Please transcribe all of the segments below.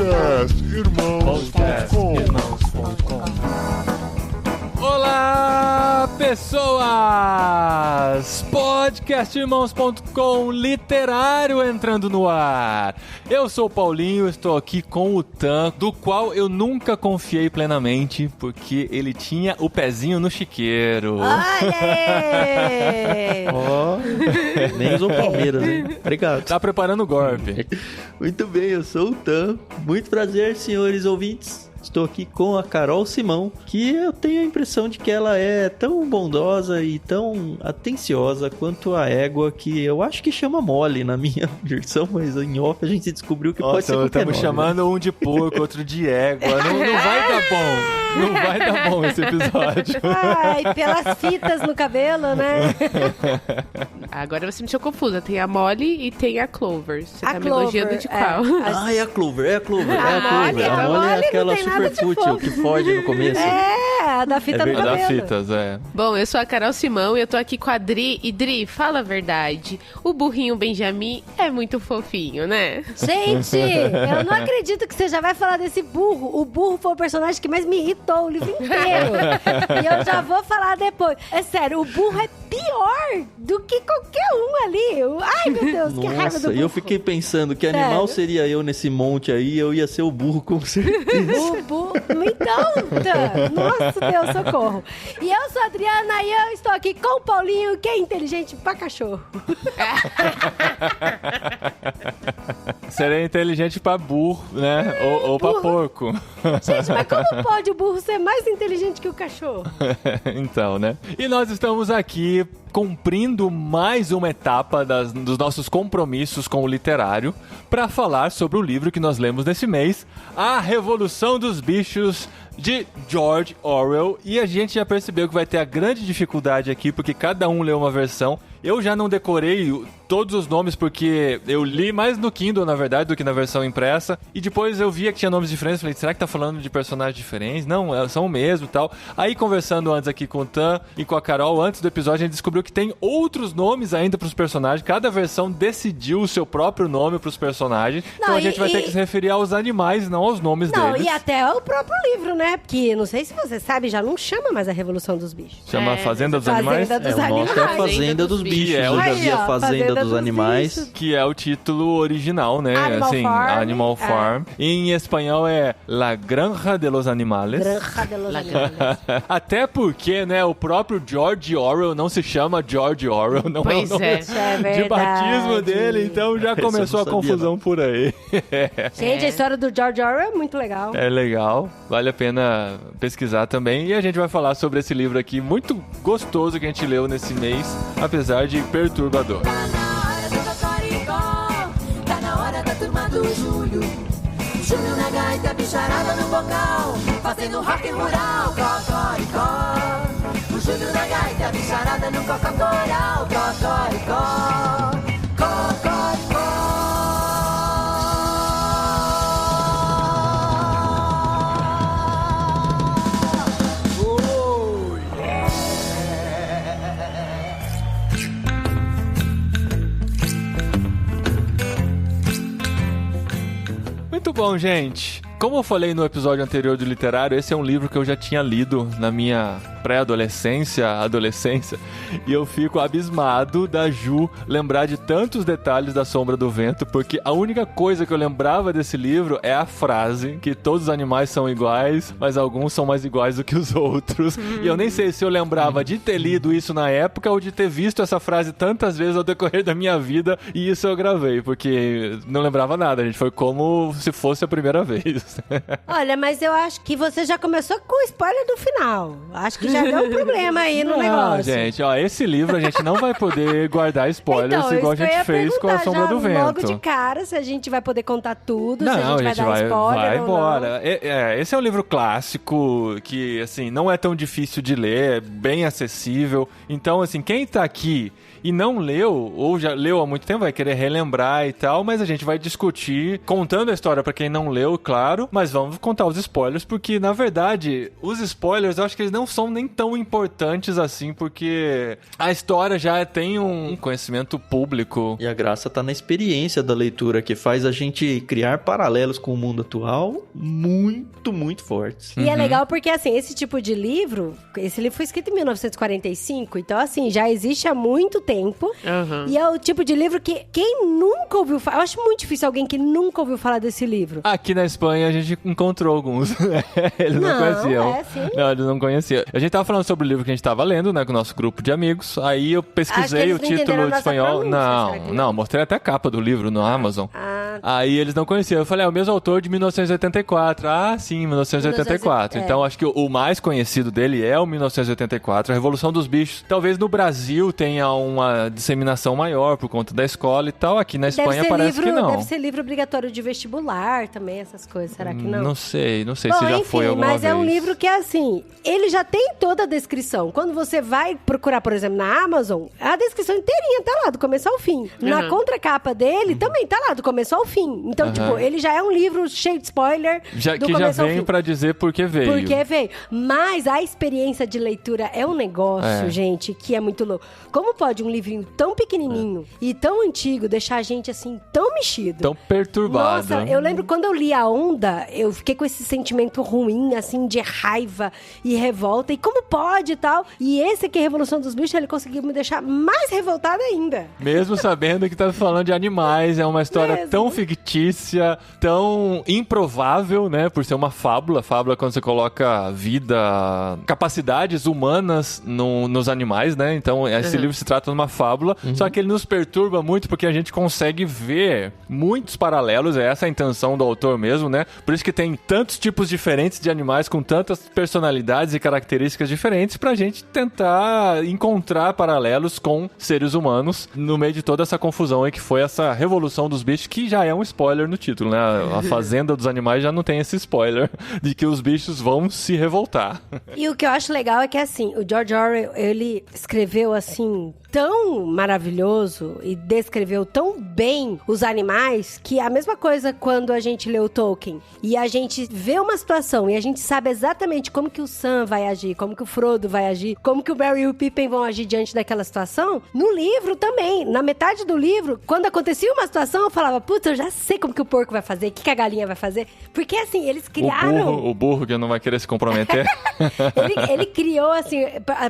Podcastirmãos.com. Olá, pessoas! Podcastirmãos.com literário entrando no ar. Eu sou o Paulinho, estou aqui com o Tan, do qual eu nunca confiei plenamente, porque ele tinha o pezinho no chiqueiro. Olha! Ó, nem usou Palmeiras, hein? Obrigado. Tá preparando o golpe. Muito bem, eu sou o Tan. Muito prazer, senhores ouvintes. Estou aqui com a Carol Simão, que eu tenho a impressão de que ela é tão bondosa e tão atenciosa quanto a égua, que eu acho que chama Mole na minha versão, mas em off a gente descobriu que pode ser qualquer nome. Estamos chamando um de porco, outro de égua. Não vai dar bom. Não vai dar bom esse episódio. Ai, pelas fitas no cabelo, né? Agora você me deixou confusa. Tem a Molly e tem a Clover. Você tá me Clover, elogiando de qual? Ah, é a Clover, é a Clover. A Molly é aquela não tem nada super de fútil fofo. que foge no começo. É, a da fita no A cabelo. da fitas, é. Bom, eu sou a Carol Simão e eu tô aqui com a Dri. E Dri, fala a verdade. O burrinho Benjamin é muito fofinho, né? Gente, eu não acredito que você já vai falar desse burro. O burro foi o personagem que mais me irritou o livro inteiro. E eu já vou falar depois. É sério, o burro é pior do que qualquer um ali. Ai, meu Deus, que raiva do Nossa, burro. e eu fiquei pensando que Sério? animal seria eu nesse monte aí, eu ia ser o burro com certeza. O burro. Então, nossa Deus, socorro. E eu sou a Adriana e eu estou aqui com o Paulinho, que é inteligente pra cachorro. Seria inteligente pra burro, né? Ou pra porco. Gente, mas como pode o burro ser mais inteligente que o cachorro? Então, né? E nós estamos aqui cumprindo mais uma etapa dos nossos compromissos com o literário para falar sobre o livro que nós lemos nesse mês, A Revolução dos Bichos, de George Orwell. E a gente já percebeu que vai ter a grande dificuldade aqui, porque cada um leu uma versão. Eu já não decorei todos os nomes, porque eu li mais no Kindle, na verdade, do que na versão impressa. E depois eu via que tinha nomes diferentes. Falei, será que tá falando de personagens diferentes? Não, são o mesmo e tal. Aí, conversando antes aqui com o Tan e com a Carol, antes do episódio, a gente descobriu que tem outros nomes ainda pros personagens. Cada versão decidiu o seu próprio nome pros personagens. Não, então a gente vai ter que se referir aos animais, não aos nomes Não, deles. e até o próprio livro, né? Porque, não sei se você sabe, já não chama mais a Revolução dos Bichos. Chama Fazenda dos Animais? Fazenda dos O nosso é a Animais. Fazenda dos Bichos. Que é Eu já Aí, vi a ó, Fazenda dos Animais. Bichos. Que é o título original, né? Animal Farm. Animal Farm. Em espanhol é La Granja de los Animales. Granja de los Animales. Até porque, né, o próprio George Orwell não se chama George Orwell, não Pois é o nome é. Isso é de verdade. batismo dele, então já Essa eu começou a não sabia, confusão não. por aí. Gente, a história do George Orwell é muito legal. É legal, vale a pena pesquisar também. E a gente vai falar sobre esse livro aqui, muito gostoso, que a gente leu nesse mês, apesar de perturbador. Tá na hora do Cocoricó, tá na hora da turma do Júlio. Júlio na gaita, bicharada no bocal, fazendo rock rural, Cocoricó. O Júlio na gaita, bicharada no cococoral, Cocoricó. Cocoricó. Muito bom, gente. Como eu falei no episódio anterior do Literário, esse é um livro que eu já tinha lido na minha pré-adolescência, adolescência, e eu fico abismado da Ju lembrar de tantos detalhes da Sombra do Vento, porque a única coisa que eu lembrava desse livro é a frase, que todos os animais são iguais, mas alguns são mais iguais do que os outros. E eu nem sei se eu lembrava de ter lido isso na época ou de ter visto essa frase tantas vezes ao decorrer da minha vida, e isso eu gravei, porque não lembrava nada, gente. Foi como se fosse a primeira vez. Olha, mas eu acho que você já começou com o spoiler do final. Acho que já deu um problema aí no negócio. Gente, ó, esse livro a gente não vai poder guardar spoilers Então, igual a isso que eu gente ia fez com a perguntar Sombra já do Vento. logo de cara, se a gente vai poder contar tudo, se a Não, gente vai dar spoiler vai ou embora. Esse é um livro clássico que, assim, não é tão difícil de ler, é bem acessível. Então, assim, quem tá aqui e não leu, ou já leu há muito tempo, vai querer relembrar e tal, mas a gente vai discutir, contando a história pra quem não leu, claro, claro, mas vamos contar os spoilers, porque, na verdade, os spoilers, eu acho que eles não são nem tão importantes assim, porque a história já tem um conhecimento público. E a graça tá na experiência da leitura, que faz a gente criar paralelos com o mundo atual muito, muito fortes. E é legal porque, assim, esse tipo de livro, esse livro foi escrito em 1945, então, assim, já existe há muito tempo. Aham. E é o tipo de livro que quem nunca ouviu falar... Eu acho muito difícil alguém que nunca ouviu falar desse livro. Aqui na Espanha a gente encontrou alguns. Eles não conheciam. Sim? Não, eles não conheciam. A gente tava falando sobre o livro que a gente tava lendo, né, com o nosso grupo de amigos. Aí eu Acho que pesquisei eles o não entenderam título a de nossa espanhol. pronúncia, será que Não, mostrei até a capa do livro no Amazon. Aí eles não conheciam. Eu falei, é o mesmo autor de 1984. Ah, sim, 1984. Então acho que o mais conhecido dele é o 1984, a Revolução dos Bichos. Talvez no Brasil tenha uma disseminação maior por conta da escola e tal. Aqui na Espanha parece que não. Deve ser livro obrigatório de vestibular também, essas coisas. Será que não? Não sei Bom, se já enfim, foi alguma mas vez. é um livro que, assim, ele já tem toda a descrição. Quando você vai procurar, por exemplo, na Amazon, a descrição inteirinha tá lá, do começo ao fim. Na contracapa dele, também tá lá, do começo ao fim. Então, tipo, ele já é um livro cheio de spoiler do que já começo ao vem fim. pra dizer por que veio. Porque veio. Mas a experiência de leitura é um negócio, gente, que é muito louco. Como pode um livrinho tão pequenininho e tão antigo deixar a gente, assim, tão mexido? Tão perturbado. Nossa, eu lembro quando eu li A Onda, eu fiquei com esse sentimento ruim, assim, de raiva e revolta. E como pode e tal? E esse aqui, Revolução dos Bichos, ele conseguiu me deixar mais revoltada ainda. Mesmo sabendo que tá falando de animais, é uma história Mesmo. tão fictícia, tão improvável, né? Por ser uma fábula. Fábula quando você coloca vida, capacidades humanas nos animais, né? Então, esse livro se trata de uma fábula, só que ele nos perturba muito porque a gente consegue ver muitos paralelos, é essa a intenção do autor mesmo, né? Por isso que tem tantos tipos diferentes de animais com tantas personalidades e características diferentes pra gente tentar encontrar paralelos com seres humanos no meio de toda essa confusão aí que foi essa Revolução dos Bichos, que já é um spoiler no título, né? A Fazenda dos Animais já não tem esse spoiler de que os bichos vão se revoltar. E o que eu acho legal é que, assim, o George Orwell, ele escreveu, assim, tão maravilhoso e descreveu tão bem os animais que a mesma coisa quando a gente lê o Tolkien e a gente vê uma situação e a gente sabe exatamente como que o Sam vai agir, como que o Frodo vai agir, como que o Merry e o Pippin vão agir diante daquela situação. No livro também, na metade do livro, quando acontecia uma situação, eu falava, putz, eu já sei como que o porco vai fazer, o que a galinha vai fazer. Porque, assim, eles criaram... O burro que não vai querer se comprometer. ele criou, assim,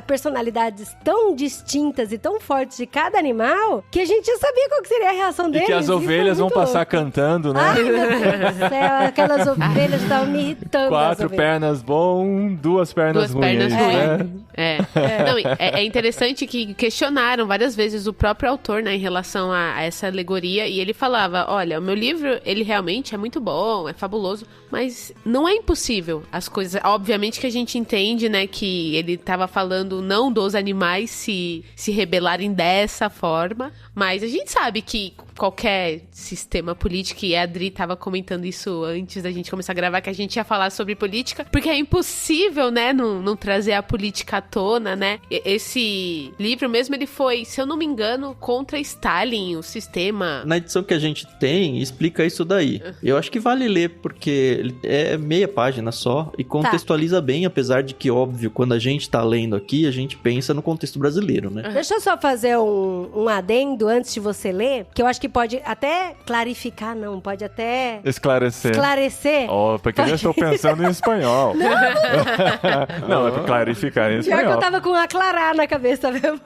personalidades tão distintas e tão fortes de cada animal que a gente já sabia qual que seria a reação E deles. que as ovelhas vão passar cantando, né? Ai, meu Deus do céu, aquelas ovelhas estavam me irritando. 4 pernas bom, 2 pernas ruins, pernas né? Não, é interessante que questionaram várias vezes o próprio autor, né, em relação a essa alegoria, e ele falava, olha, o meu livro, ele realmente é muito bom, é fabuloso, mas não é impossível as coisas. Obviamente que a gente entende, né, que ele estava falando não dos animais se rebelarem dessa forma, mas a gente sabe que qualquer sistema político, e a Adri estava comentando isso antes da gente começar a gravar, que a gente ia falar sobre política, porque é impossível, né, não trazer a política à tona, né? Esse livro mesmo, ele foi, se eu não me engano, contra Stalin, o sistema. Na edição que a gente tem, explica isso daí. Eu acho que vale ler, porque é meia página só e contextualiza bem, apesar de que, óbvio, quando a gente tá lendo aqui, a gente pensa no contexto brasileiro, né? Deixa eu só fazer um adendo antes de você ler, que eu acho que pode até clarificar, não, pode até... Esclarecer. Esclarecer. Porque eu estou pensando em espanhol. Não, é pra clarificar em Pior que espanhol. eu tava com aclarar na cabeça, viu?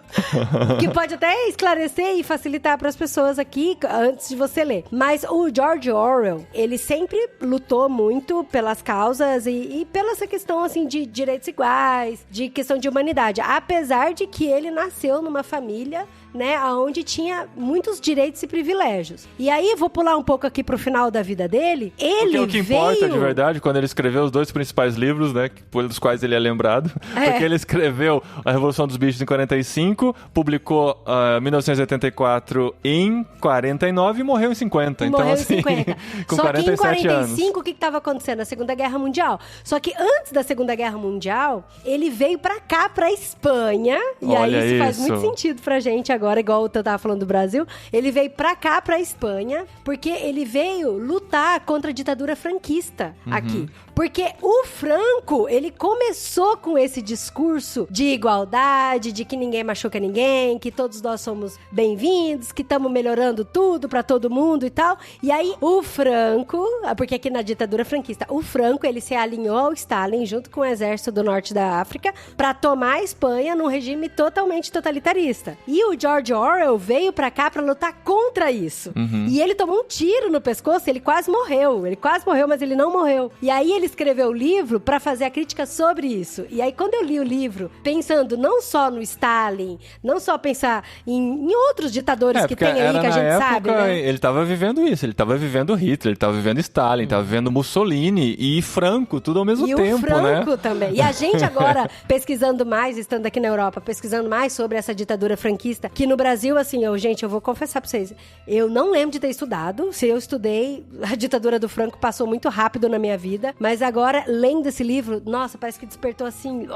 Que pode até esclarecer e facilitar pras pessoas aqui antes de você ler. Mas o George Orwell, ele sempre lutou muito pelas causas e pela essa questão, assim, de direitos iguais, de questão de humanidade. Apesar de que ele nasceu numa família, né, onde tinha muitos direitos e privilégios. E aí, vou pular um pouco aqui pro final da vida dele. Ele Porque o que importa de verdade, quando ele escreveu os 2 principais livros, né, pelos quais ele é lembrado, porque ele escreveu A Revolução dos Bichos em 45, publicou 1984 em 49 e morreu em 50. Morreu então, assim, em 50. com Só 47 que em 45, anos. o que estava acontecendo? A Segunda Guerra Mundial. Só que antes da Segunda Guerra Mundial, ele veio pra cá, pra Espanha. E Olha aí isso faz isso. muito sentido pra gente agora. agora, igual o Tan tava falando do Brasil, ele veio pra cá, pra Espanha, porque ele veio lutar contra a ditadura franquista aqui. Porque o Franco, ele começou com esse discurso de igualdade, de que ninguém machuca ninguém, que todos nós somos bem-vindos, que estamos melhorando tudo pra todo mundo e tal. E aí, o Franco, porque aqui na ditadura franquista, o Franco, ele se alinhou ao Stalin junto com o exército do norte da África pra tomar a Espanha num regime totalmente totalitarista. E o George Orwell veio pra cá pra lutar contra isso. E ele tomou um tiro no pescoço, ele quase morreu. Ele quase morreu, mas ele não morreu. E aí ele escreveu o livro pra fazer a crítica sobre isso. E aí quando eu li o livro, pensando não só no Stalin, não só pensar em outros ditadores que tem aí que a gente sabe, né? Ele tava vivendo isso, ele tava vivendo Hitler, ele tava vivendo Stalin, tava vivendo Mussolini e Franco, tudo ao mesmo tempo, né? E o Franco também. E a gente agora, pesquisando mais, estando aqui na Europa, pesquisando mais sobre essa ditadura franquista, que no Brasil, assim, gente, eu vou confessar pra vocês, eu não lembro de ter estudado. Se eu estudei, a ditadura do Franco passou muito rápido na minha vida, mas agora, lendo esse livro, nossa, parece que despertou, assim,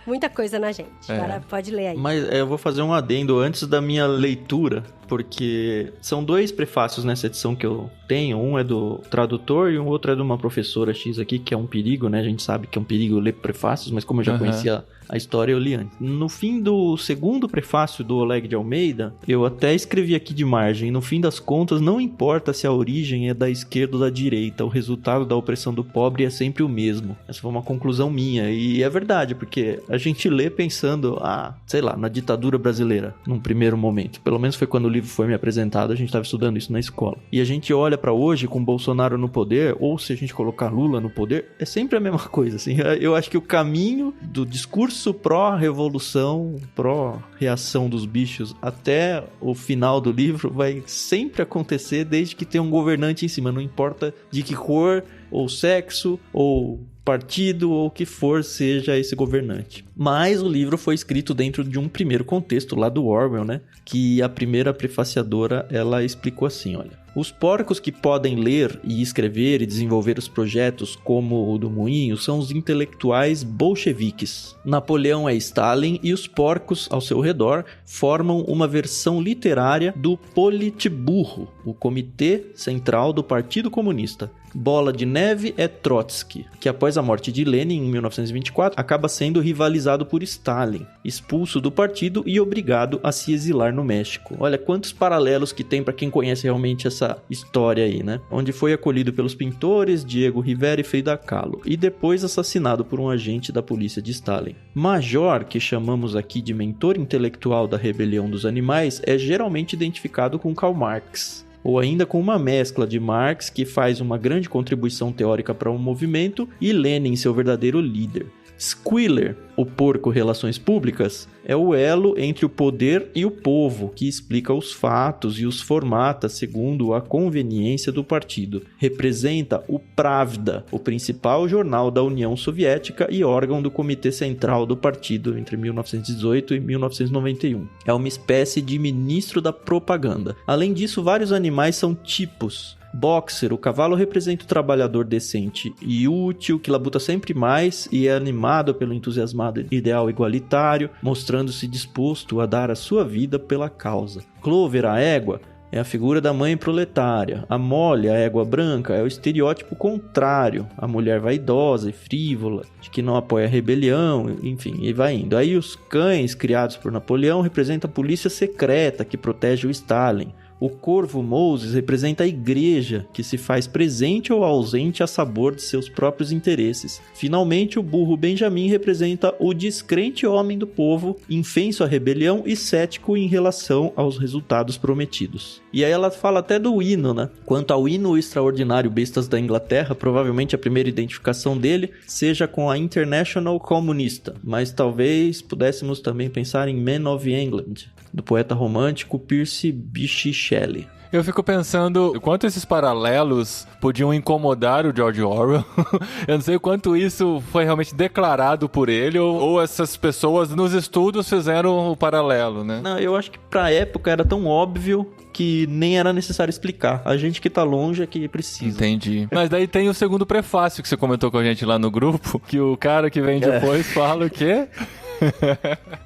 muita coisa na gente. Agora pode ler aí. Mas eu vou fazer um adendo antes da minha leitura, porque são 2 prefácios nessa edição que eu tenho. Um é do tradutor e o outro é de uma professora X aqui, que é um perigo, né? A gente sabe que é um perigo ler prefácios, mas como eu já conhecia a história, eu li antes. No fim do segundo prefácio do Oleg de Almeida, eu até escrevi aqui de margem: no fim das contas, não importa se a origem é da esquerda ou da direita, o resultado da opressão do pobre é sempre o mesmo. Essa foi uma conclusão minha, e é verdade, porque a gente lê pensando, sei lá, na ditadura brasileira, num primeiro momento. Pelo menos foi quando o livro foi me apresentado, a gente estava estudando isso na escola. E a gente olha pra hoje com Bolsonaro no poder, ou se a gente colocar Lula no poder, é sempre a mesma coisa, assim. Eu acho que o caminho do discurso pró-revolução, pró-reação dos bichos até o final do livro vai sempre acontecer desde que tenha um governante em cima, não importa de que cor ou sexo ou partido ou o que for seja esse governante. Mas o livro foi escrito dentro de um primeiro contexto lá do Orwell, né? Que a primeira prefaciadora, ela explicou assim, olha: os porcos que podem ler e escrever e desenvolver os projetos como o do Moinho são os intelectuais bolcheviques. Napoleão é Stalin e os porcos ao seu redor formam uma versão literária do Politburro, o Comitê Central do Partido Comunista. Bola de Neve é Trotsky, que após a morte de Lenin em 1924 acaba sendo rivalizado por Stalin, expulso do partido e obrigado a se exilar no México. Olha quantos paralelos que tem para quem conhece realmente essa história aí, né? Onde foi acolhido pelos pintores Diego Rivera e Frida Kahlo e depois assassinado por um agente da polícia de Stalin. Major, que chamamos aqui de mentor intelectual da rebelião dos animais, é geralmente identificado com Karl Marx, ou ainda com uma mescla de Marx, que faz uma grande contribuição teórica para um movimento, e Lenin, seu verdadeiro líder. Squealer, o porco relações públicas, é o elo entre o poder e o povo, que explica os fatos e os formata segundo a conveniência do partido. Representa o Pravda, o principal jornal da União Soviética e órgão do Comitê Central do partido entre 1918 e 1991. É uma espécie de ministro da propaganda. Além disso, vários animais são tipos. Boxer, o cavalo representa o trabalhador decente e útil, que labuta sempre mais e é animado pelo entusiasmado ideal igualitário, mostrando-se disposto a dar a sua vida pela causa. Clover, a égua, é a figura da mãe proletária. A Molly, a égua branca, é o estereótipo contrário, a mulher vaidosa e frívola, de que não apoia a rebelião, enfim, e vai indo. Aí os cães criados por Napoleão representam a polícia secreta que protege o Stalin. O corvo Moses representa a igreja, que se faz presente ou ausente a sabor de seus próprios interesses. Finalmente, o burro Benjamin representa o descrente homem do povo, infenso à rebelião e cético em relação aos resultados prometidos. E aí ela fala até do hino, né? Quanto ao hino extraordinário Bestas da Inglaterra, provavelmente a primeira identificação dele seja com a International Comunista, mas talvez pudéssemos também pensar em Men of England, do poeta romântico Percy Bysshe Shelley. Eu fico pensando o quanto esses paralelos podiam incomodar o George Orwell. Eu não sei o quanto isso foi realmente declarado por ele ou essas pessoas nos estudos fizeram o paralelo, né? Não, eu acho que pra época era tão óbvio que nem era necessário explicar. A gente que tá longe é que precisa. Entendi. Mas daí tem o segundo prefácio que você comentou com a gente lá no grupo, que o cara que vem depois fala o quê?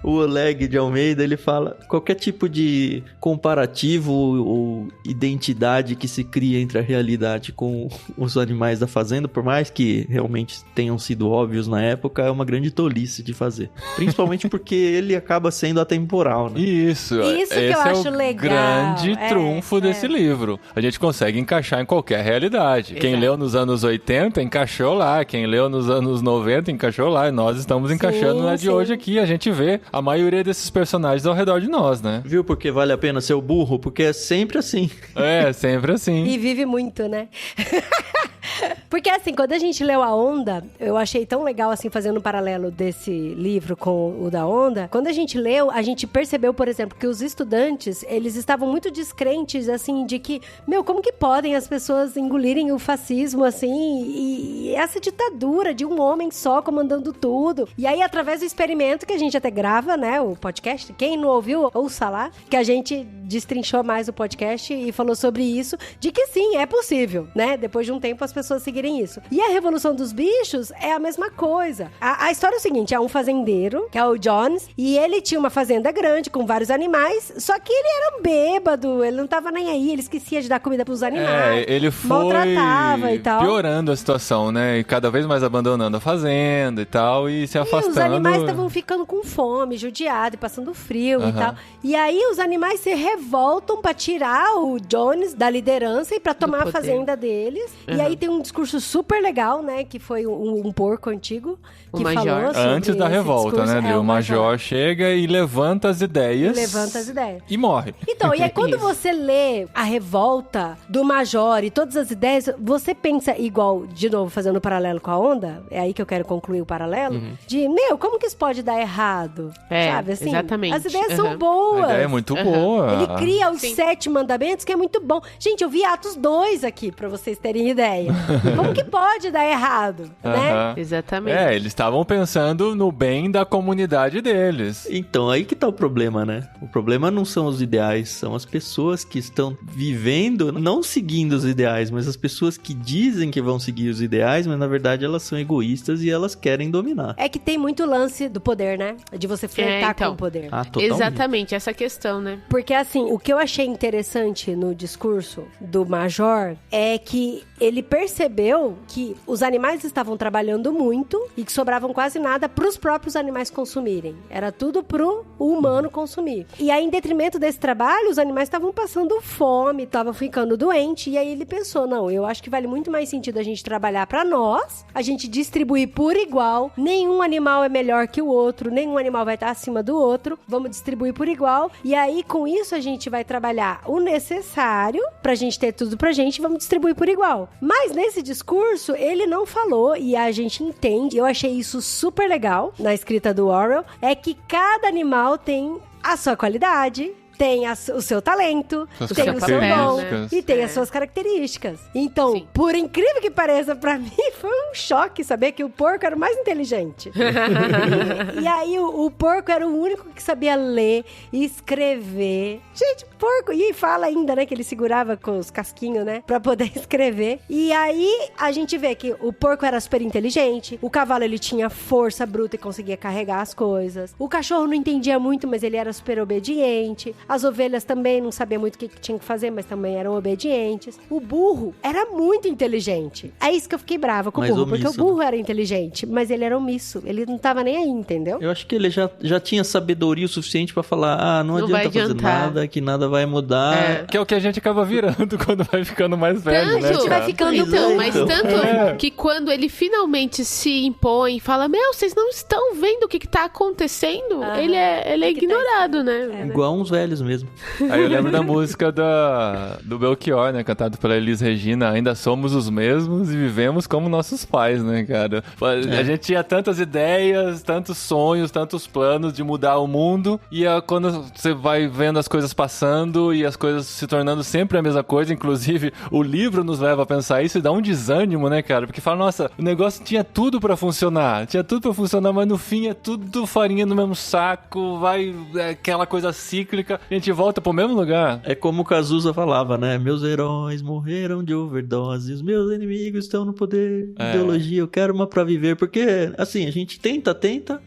O Oleg de Almeida, ele fala: qualquer tipo de comparativo ou identidade que se cria entre a realidade com os animais da fazenda, por mais que realmente tenham sido óbvios na época, é uma grande tolice de fazer. Principalmente porque ele acaba sendo atemporal, né? Isso que esse eu é acho o legal. grande trunfo desse livro. A gente consegue encaixar em qualquer realidade. Quem leu nos anos 80, encaixou lá. Quem leu nos anos 90, encaixou lá. E nós estamos encaixando na de hoje aqui. A gente vê a maioria desses personagens ao redor de nós, né? Viu porque vale a pena ser o burro? Porque é sempre assim. É, sempre assim. E vive muito, né? Porque assim, quando a gente leu A Onda, eu achei tão legal, assim, fazendo um paralelo desse livro com o da Onda. Quando a gente leu, a gente percebeu, por exemplo, que os estudantes, eles estavam muito descrentes, assim, de que, como que podem as pessoas engolirem o fascismo, assim, e essa ditadura de um homem só comandando tudo. E aí, através do experimento, que a gente até grava, né, o podcast, quem não ouviu, ouça lá, que a gente destrinchou mais o podcast e falou sobre isso, de que sim, é possível, né? Depois de um tempo, as pessoas seguirem isso. E a Revolução dos Bichos é a mesma coisa. A história é o seguinte, é um fazendeiro, que é o Jones, e ele tinha uma fazenda grande com vários animais, só que ele era um bêbado, ele não tava nem aí, ele esquecia de dar comida pros animais. Ele foi maltratava e tal. Piorando a situação, né? E cada vez mais abandonando a fazenda e tal, e se afastando. E os animais estavam ficando com fome, judiado e passando frio e tal. E aí os animais se revoltam pra tirar o Jones da liderança e pra tomar a fazenda deles. E aí tem um discurso super legal, né? Que foi um porco antigo que falou sobre antes da revolta, discurso. né? O Major chega e levanta as ideias. E morre. Então, e aí quando você lê a revolta do Major e todas as ideias, você pensa igual, de novo, fazendo um paralelo com a Onda, é aí que eu quero concluir o paralelo, de, como que isso pode dar errado? Sabe, assim? Exatamente. As ideias são boas. A ideia é muito boa. Ele cria os 7 mandamentos, que é muito bom. Gente, eu vi Atos 2 aqui, pra vocês terem ideia. Como que pode dar errado, né? Exatamente. Eles estavam pensando no bem da comunidade deles. Então, aí que tá o problema, né? O problema não são os ideais, são as pessoas que estão vivendo, não seguindo os ideais, mas as pessoas que dizem que vão seguir os ideais, mas na verdade elas são egoístas e elas querem dominar. É que tem muito lance do poder, né? De você flertar com o poder. Totalmente. Exatamente, essa questão, né? Porque assim, o que eu achei interessante no discurso do Major é que ele percebeu que os animais estavam trabalhando muito e que sobravam quase nada pros próprios animais consumirem. Era tudo pro humano consumir. E aí, em detrimento desse trabalho, os animais estavam passando fome, estavam ficando doentes. E aí ele pensou, não, eu acho que vale muito mais sentido a gente trabalhar pra nós, a gente distribuir por igual, nenhum animal é melhor que o outro, nenhum animal vai estar acima do outro, vamos distribuir por igual. E aí, com isso, a gente vai trabalhar o necessário pra gente ter tudo pra gente, vamos distribuir por igual. Mas nesse discurso, ele não falou, e a gente entende, eu achei isso super legal na escrita do Orwell, é que cada animal tem a sua qualidade, tem o seu talento, tem o seu dom e tem as suas características. Então, por incrível que pareça, pra mim foi um choque saber que o porco era o mais inteligente. E aí o porco era o único que sabia ler e escrever. Gente, porco! E fala ainda, né, que ele segurava com os casquinhos, né, pra poder escrever. E aí a gente vê que o porco era super inteligente, o cavalo ele tinha força bruta e conseguia carregar as coisas. O cachorro não entendia muito, mas ele era super obediente. As ovelhas também não sabiam muito o que tinham que fazer, mas também eram obedientes. O burro era muito inteligente. É isso que eu fiquei brava com o burro, porque o burro era inteligente, mas ele era omisso. Ele não tava nem aí, entendeu? Eu acho que ele já tinha sabedoria o suficiente pra falar, não adianta fazer nada, que nada vai mudar. Que é o que a gente acaba virando quando vai ficando mais velho, né? A gente vai ficando mas tanto que quando ele finalmente se impõe e fala, vocês não estão vendo o que tá acontecendo, ele é ignorado, né? Igual uns velhos mesmo. Aí eu lembro da música do Belchior, né? Cantado pela Elis Regina. Ainda somos os mesmos e vivemos como nossos pais, né, cara? A gente tinha tantas ideias, tantos sonhos, tantos planos de mudar o mundo. E quando você vai vendo as coisas passando e as coisas se tornando sempre a mesma coisa, inclusive o livro nos leva a pensar isso e dá um desânimo, né, cara? Porque fala, nossa, o negócio tinha tudo pra funcionar. Tinha tudo pra funcionar, mas no fim é tudo farinha no mesmo saco, aquela coisa cíclica. A gente volta pro mesmo lugar. É como o Cazuza falava, né? Meus heróis morreram de overdose, os meus inimigos estão no poder do biologia, eu quero uma pra viver. Porque, assim, a gente tenta,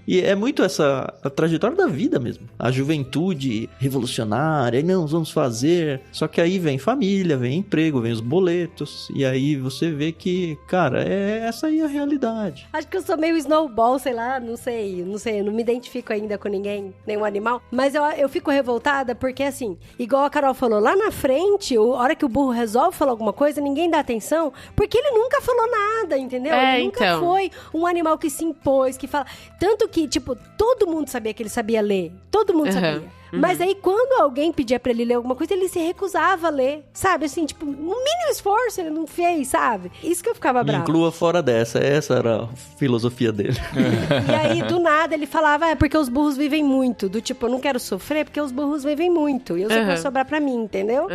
e é muito a trajetória da vida mesmo. A juventude revolucionária, não, vamos fazer. Só que aí vem família, vem emprego, vem os boletos. E aí você vê que, cara, essa aí a realidade. Acho que eu sou meio snowball, sei lá, não sei, não me identifico ainda com ninguém, nenhum animal. Mas eu fico revoltada porque, assim, igual a Carol falou, lá na frente, a hora que o burro resolve falar alguma coisa, ninguém dá atenção, porque ele nunca falou nada, entendeu? Ele nunca foi um animal que se impôs, que fala... Tanto que, tipo, todo mundo sabia que ele sabia ler. Todo mundo sabia. Mas aí, quando alguém pedia pra ele ler alguma coisa, ele se recusava a ler, sabe? Assim, tipo, um mínimo esforço ele não fez, sabe? Isso que eu ficava brava. Me inclua fora dessa, essa era a filosofia dele. E aí, do nada, ele falava, porque os burros vivem muito. Do tipo, eu não quero sofrer porque os burros vivem muito. E eu sei que vai sobrar pra mim, entendeu?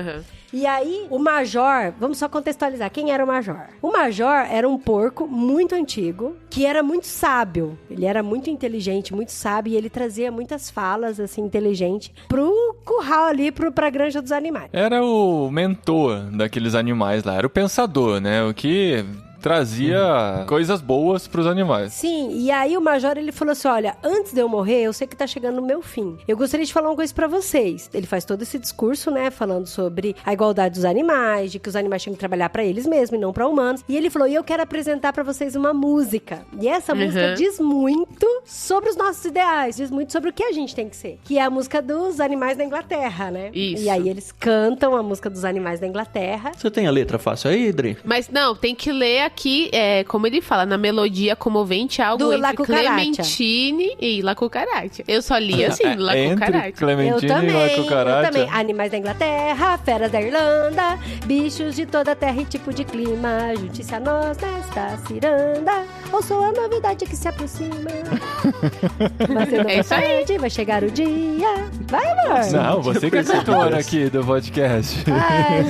E aí, o Major, vamos só contextualizar, quem era o Major? O Major era um porco muito antigo, que era muito sábio. Ele era muito inteligente, muito sábio, e ele trazia muitas falas, assim, inteligentes, pro curral ali, pra granja dos animais. Era o mentor daqueles animais lá, era o pensador, né? O que trazia coisas boas pros animais. Sim, e aí o Major, ele falou assim, olha, antes de eu morrer, eu sei que tá chegando o meu fim. Eu gostaria de falar uma coisa pra vocês. Ele faz todo esse discurso, né, falando sobre a igualdade dos animais, de que os animais tinham que trabalhar pra eles mesmos e não pra humanos. E ele falou, e eu quero apresentar pra vocês uma música. E essa música diz muito sobre os nossos ideais, diz muito sobre o que a gente tem que ser. Que é a música dos animais da Inglaterra, né? Isso. E aí eles cantam a música dos animais da Inglaterra. Você tem a letra fácil aí, Dri? Mas não, tem que ler aqui, como ele fala, na melodia comovente, algo Do entre La Cucaracha. Clementine e La Cucaracha. Eu só li assim, La Entre Cucaracha. Clementine e La Cucaracha. Eu também. Animais da Inglaterra, feras da Irlanda, bichos de toda terra e tipo de clima, junte-se a nós nesta ciranda, ou sou a novidade que se aproxima. Vai ser É isso aí. tarde, vai chegar o dia. Vai, amor. Não, você que é escritora aqui do podcast. Ai,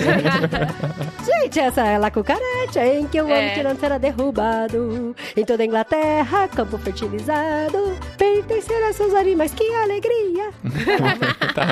gente, essa é La Cucaracha, em que o homem tirando será derrubado. Em toda a Inglaterra, campo fertilizado, pertencer a seus animais, que alegria.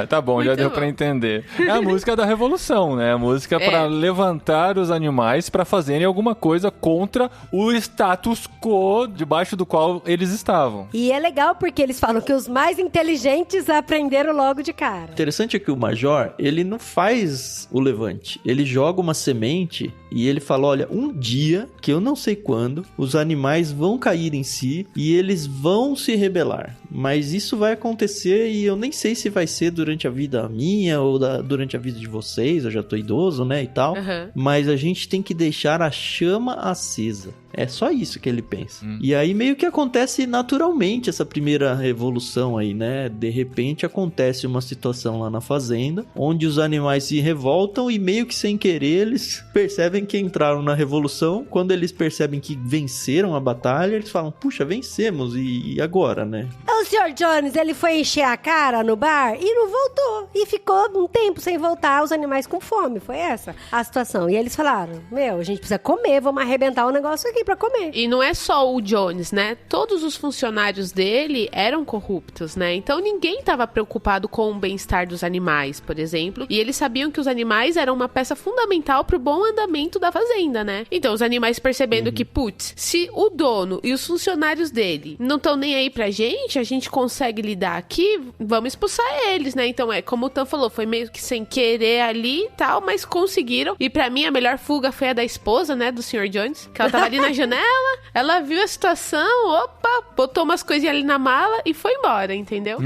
Tá bom, já Muito deu bom. pra entender. É a música da revolução, né? A música pra levantar os animais pra fazerem alguma coisa contra o status quo debaixo do qual eles estavam. E é legal porque eles falam que os mais inteligentes aprenderam logo de cara. Interessante é que o Major, ele não faz o levante. Ele joga uma semente e ele fala, olha, um dia, que eu não sei quando, os animais vão cair em si e eles vão se rebelar. Mas isso vai acontecer e eu nem sei se vai ser durante a vida minha ou durante a vida de vocês. Eu já tô idoso, né, e tal. Mas a gente tem que deixar a chama acesa. É só isso que ele pensa. E aí meio que acontece naturalmente essa primeira revolução aí, né? De repente acontece uma situação lá na fazenda, onde os animais se revoltam e meio que sem querer eles percebem que entraram na revolução. Quando eles percebem que venceram a batalha, eles falam, puxa, vencemos, e agora, né? O Sr. Jones, ele foi encher a cara no bar e não voltou. E ficou um tempo sem voltar, os animais com fome. Foi essa a situação. E eles falaram, a gente precisa comer, vamos arrebentar o negócio aqui pra comer. E não é só o Jones, né? Todos os funcionários dele eram corruptos, né? Então ninguém estava preocupado com o bem-estar dos animais, por exemplo. E eles sabiam que os animais eram uma peça fundamental pro bom andamento da fazenda, né? Então os animais percebendo que, putz, se o dono e os funcionários dele não estão nem aí pra gente, a gente consegue lidar aqui, vamos expulsar eles, né? Então como o Tan falou, foi meio que sem querer ali e tal, mas conseguiram. E pra mim a melhor fuga foi a da esposa, né? Do Sr. Jones, que ela tava ali na janela, ela viu a situação, opa, botou umas coisinhas ali na mala e foi embora, entendeu?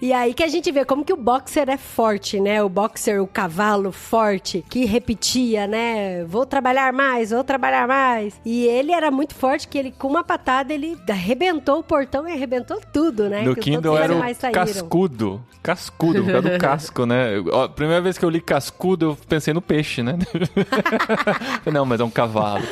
E aí que a gente vê como que o boxer é forte, né? O boxer, o cavalo forte, que repetia, né? Vou trabalhar mais. E ele era muito forte, que ele, com uma patada, ele arrebentou o portão e arrebentou tudo, né? No que Kindle era o cascudo, por causa do casco, né? Ó, primeira vez que eu li cascudo, eu pensei no peixe, né? Não, mas é um cavalo.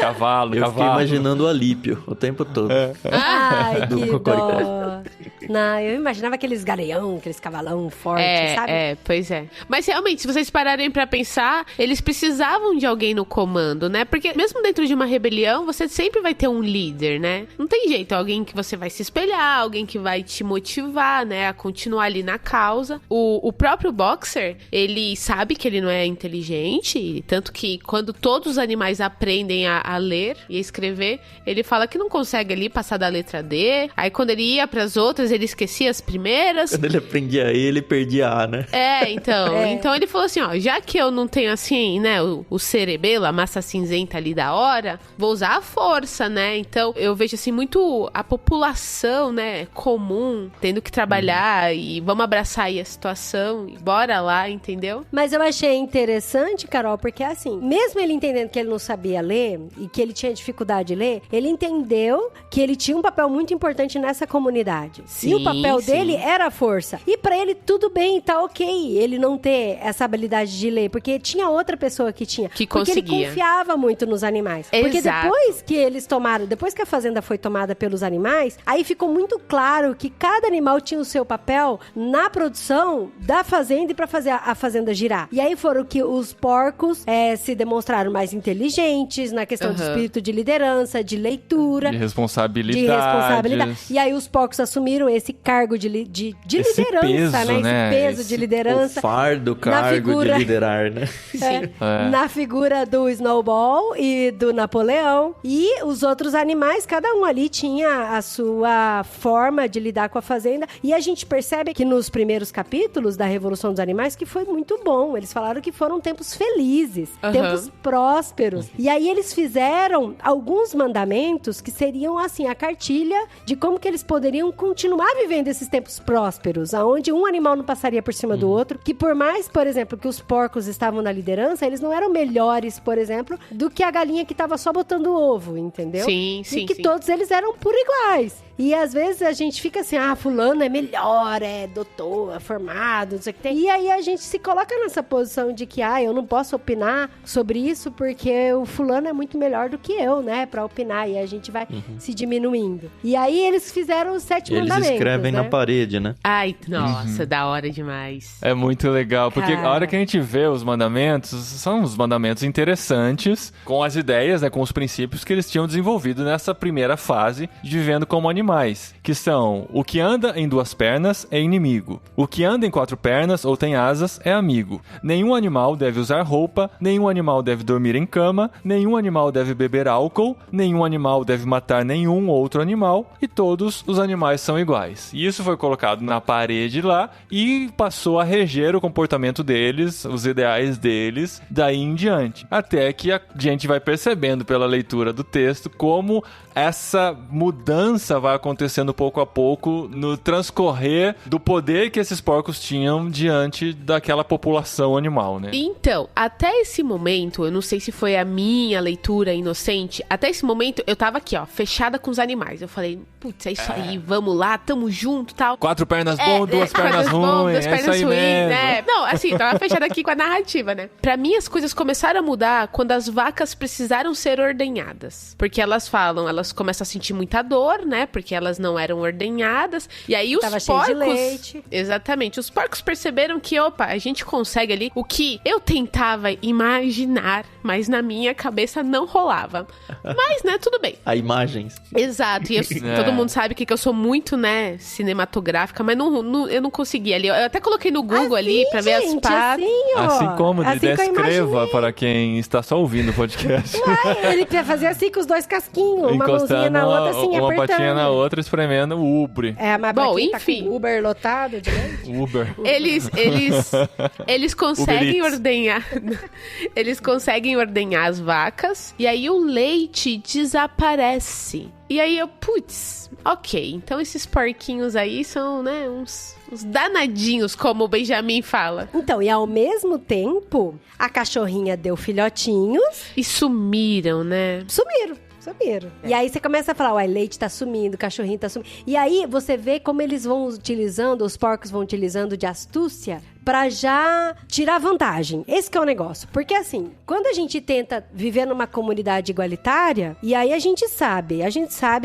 Eu fiquei imaginando o Alípio o tempo todo. Ai, Do que Cocoricó. dó. Eu imaginava aqueles galeão, aqueles cavalão fortes, sabe? Pois é. Mas realmente, se vocês pararem pra pensar, eles precisavam de alguém no comando, né? Porque mesmo dentro de uma rebelião, você sempre vai ter um líder, né? Não tem jeito, alguém que você vai se espelhar, alguém que vai te motivar, né, a continuar ali na causa. O próprio Boxer, ele sabe que ele não é inteligente, tanto que quando todos os animais aprendem a ler e a escrever, ele fala que não consegue ali passar da letra D. Aí quando ele ia pras outras, ele esquecia as primeiras. Quando ele aprendia E, ele perdia A, né? Então ele falou assim, ó, já que eu não tenho assim, né, o cerebelo, a massa cinzenta ali da hora, vou usar a força, né? Então eu vejo assim muito a população, né, comum, tendo que trabalhar e vamos abraçar aí a situação e bora lá, entendeu? Mas eu achei interessante, Carol, porque assim, mesmo ele entendendo que ele não sabia ler e que ele tinha dificuldade de ler, ele entendeu que ele tinha um papel muito importante nessa comunidade. Sim, e o papel sim. dele era a força. E pra ele tudo bem, tá ok ele não ter essa habilidade de ler, porque tinha outra pessoa que tinha. Que porque conseguia. ele confiava muito nos animais. Porque Exato. depois que a fazenda foi tomada pelos animais, aí ficou muito claro que cada animal tinha o seu papel na produção da fazenda e pra fazer a fazenda girar. E aí foram que os porcos se demonstraram mais inteligentes na questão de espírito de liderança, de leitura, De responsabilidade. E aí os porcos assumiram esse cargo de Esse liderança, peso, né? Esse peso de liderança. O fardo, cargo de liderar, né? Na figura do Snowball e do Napoleão. E os outros animais, cada um ali tinha a sua forma de lidar com a fazenda. E a gente percebe que nos primeiros capítulos da Revolução dos Animais que foi muito bom. Eles falaram que foram tempos felizes, tempos prósperos. E aí eles fizeram alguns mandamentos que seriam, assim, a cartilha de como que eles poderiam continuar vivendo esses tempos prósperos, aonde um animal não passaria por cima do outro, que por mais, por exemplo, que os porcos estavam na liderança, eles não eram melhores, por exemplo, do que a galinha que estava só botando ovo, entendeu? Sim, E que todos eles eram por iguais. E às vezes a gente fica assim, fulano é melhor, é doutor, é formado, não sei o que tem. E aí a gente se coloca nessa posição de que, eu não posso opinar sobre isso porque o fulano é muito melhor do que eu, né, pra opinar. E a gente vai se diminuindo. E aí eles fizeram os 7 mandamentos, Eles escrevem né? na parede, né? Ai, nossa, da hora demais. É muito legal, porque a hora que a gente vê os mandamentos, são os mandamentos interessantes, com as ideias, né, com os princípios que eles tinham desenvolvido nessa primeira fase de vivendo como animais, que são: o que anda em 2 pernas é inimigo, o que anda em 4 pernas ou tem asas é amigo, nenhum animal deve usar roupa, nenhum animal deve dormir em cama, nenhum animal deve beber álcool, nenhum animal deve matar nenhum outro animal, e todos os animais são iguais. E isso foi colocado na parede lá e passou a reger o comportamento deles, os ideais deles, daí em diante. Até que a gente vai percebendo pela leitura do texto como essa mudança vai acontecendo pouco a pouco no transcorrer do poder que esses porcos tinham diante daquela população animal, né? Então, até esse momento, eu não sei se foi a minha leitura inocente, até esse momento eu tava aqui, ó, fechada com os animais. Eu falei, putz, é isso aí, vamos lá, tamo junto, tal. 4 pernas bom, 2 pernas ruins, é isso aí mesmo. Né? Não, assim, tava fechada aqui com a narrativa, né? Pra mim, as coisas começaram a mudar quando as vacas precisaram ser ordenhadas. Porque elas falam, elas começam a sentir muita dor, né? Porque elas não eram ordenhadas. E aí os Tava porcos... cheio de leite. Exatamente. Os porcos perceberam que, a gente consegue ali o que eu tentava imaginar, mas na minha cabeça não rolava. Mas, né, tudo bem. A imagens. Exato. E todo mundo sabe que eu sou muito, né, cinematográfica, mas eu não consegui ali. Eu até coloquei no Google ali pra ver as partes. Assim como assim descreva para quem está só ouvindo o podcast. Ele quer fazer assim com os 2 casquinhos, uma mãozinha na outra, assim, uma apertando. patinha na outra, espremendo o Uber. Mas bom, pra quem enfim. tá com o Uber lotado de leite. Uber. Eles conseguem Uber Eats. ordenhar. Eles conseguem ordenhar as vacas e aí o leite desaparece. E aí ok, então esses porquinhos aí são, né, uns danadinhos, como o Benjamin fala. Então, e ao mesmo tempo, a cachorrinha deu filhotinhos. E sumiram, né? Sumiram. E aí você começa a falar, o leite tá sumindo, o cachorrinho tá sumindo. E aí você vê como eles vão utilizando, os porcos vão utilizando de astúcia pra já tirar vantagem. Esse que é o negócio. Porque assim, quando a gente tenta viver numa comunidade igualitária, e aí a gente sabe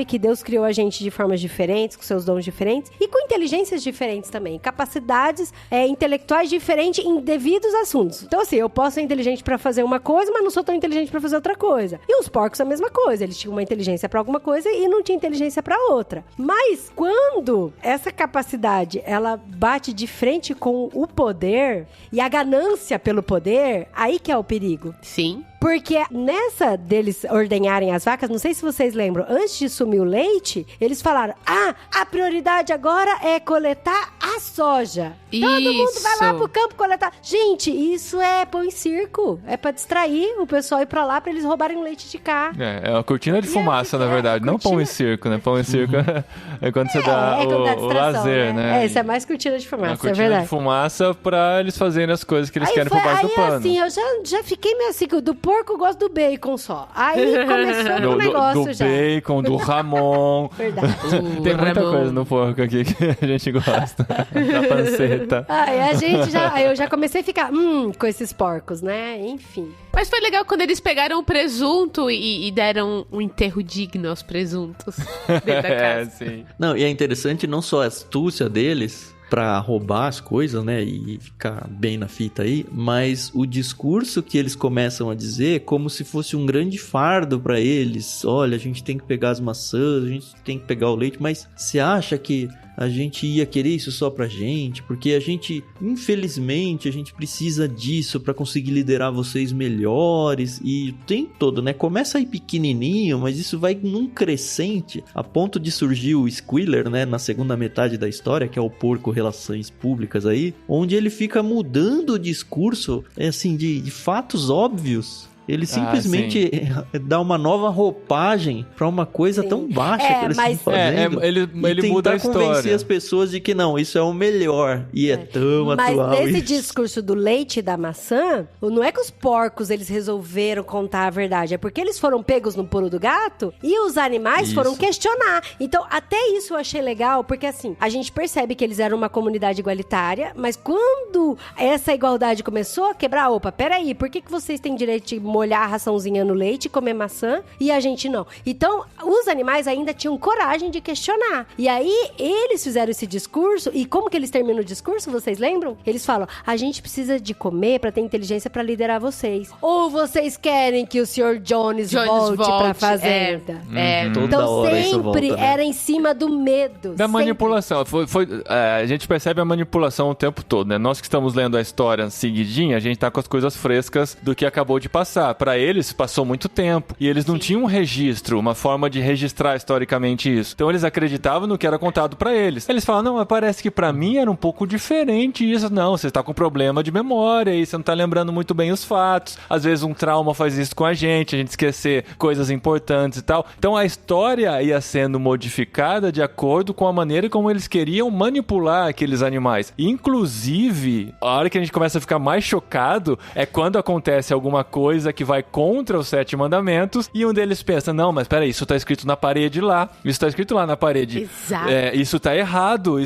que Deus criou a gente de formas diferentes, com seus dons diferentes, e com inteligências diferentes também, capacidades intelectuais diferentes em devidos assuntos. Então assim, eu posso ser inteligente pra fazer uma coisa, mas não sou tão inteligente pra fazer outra coisa. E os porcos a mesma coisa, eles tinham uma inteligência pra alguma coisa e não tinha inteligência pra outra. Mas quando essa capacidade, ela bate de frente com o poder e a ganância pelo poder, aí que é o perigo. Sim. Porque nessa deles ordenharem as vacas, não sei se vocês lembram, antes de sumir o leite, eles falaram, a prioridade agora é coletar a soja. Todo mundo vai lá pro campo coletar. Gente, isso é pão em circo. É pra distrair o pessoal ir pra lá pra eles roubarem o leite de cá. É uma cortina de fumaça, na verdade. Não pão em circo, né? Pão em circo é quando você dá o lazer, né? Isso é mais cortina de fumaça, cortina é verdade. de fumaça pra eles fazerem as coisas que eles querem por baixo do pano. Assim, eu já fiquei meio assim, do porco eu gosto do bacon só. Aí começou o negócio do já. Do bacon, do Ramon. Verdade. Tem muita coisa no porco aqui que a gente gosta. Da panceta. Aí eu já comecei a ficar, com esses porcos, né? Enfim. Mas foi legal quando eles pegaram o presunto e deram um enterro digno aos presuntos dentro da casa. Sim. Não, e é interessante não só a astúcia deles pra roubar as coisas, né, e ficar bem na fita aí, mas o discurso que eles começam a dizer como se fosse um grande fardo pra eles. Olha, a gente tem que pegar as maçãs, a gente tem que pegar o leite, mas você acha que a gente ia querer isso só pra gente? Porque a gente, infelizmente, a gente precisa disso pra conseguir liderar vocês melhores. E o tempo todo, né? Começa aí pequenininho, mas isso vai num crescente, a ponto de surgir o Squealer, né? Na segunda metade da história, que é o porco relações públicas aí, onde ele fica mudando o discurso, assim, de fatos óbvios. Ele simplesmente dá uma nova roupagem pra uma coisa tão baixa que eles estão fazendo. Ele muda a história. Convencer as pessoas de que não, isso é o melhor. E é tão atual. Mas nesse discurso do leite e da maçã, não é que os porcos eles resolveram contar a verdade, é porque eles foram pegos no pulo do gato e os animais foram questionar. Então, até isso eu achei legal, porque assim, a gente percebe que eles eram uma comunidade igualitária, mas quando essa igualdade começou a quebrar, peraí, por que vocês têm direito de molhar a raçãozinha no leite e comer maçã e a gente não? Então, os animais ainda tinham coragem de questionar. E aí, eles fizeram esse discurso, e como que eles terminam o discurso, vocês lembram? Eles falam, a gente precisa de comer pra ter inteligência pra liderar vocês. Ou vocês querem que o Sr. Jones volte pra fazenda? Então, sempre era em cima do medo. Da manipulação. A gente percebe a manipulação o tempo todo, né? Nós que estamos lendo a história seguidinha, a gente tá com as coisas frescas do que acabou de passar. Para eles, passou muito tempo. E eles não tinham um registro, uma forma de registrar historicamente isso. Então, eles acreditavam no que era contado para eles. Eles falam, não, mas parece que para mim era um pouco diferente isso. Não, você está com problema de memória e você não tá lembrando muito bem os fatos. Às vezes, um trauma faz isso com a gente esquecer coisas importantes e tal. Então, a história ia sendo modificada de acordo com a maneira como eles queriam manipular aqueles animais. Inclusive, a hora que a gente começa a ficar mais chocado é quando acontece alguma coisa que vai contra os 7 mandamentos e um deles pensa, não, mas peraí, isso tá escrito na parede lá, isso tá escrito lá na parede. Exato. Isso tá errado.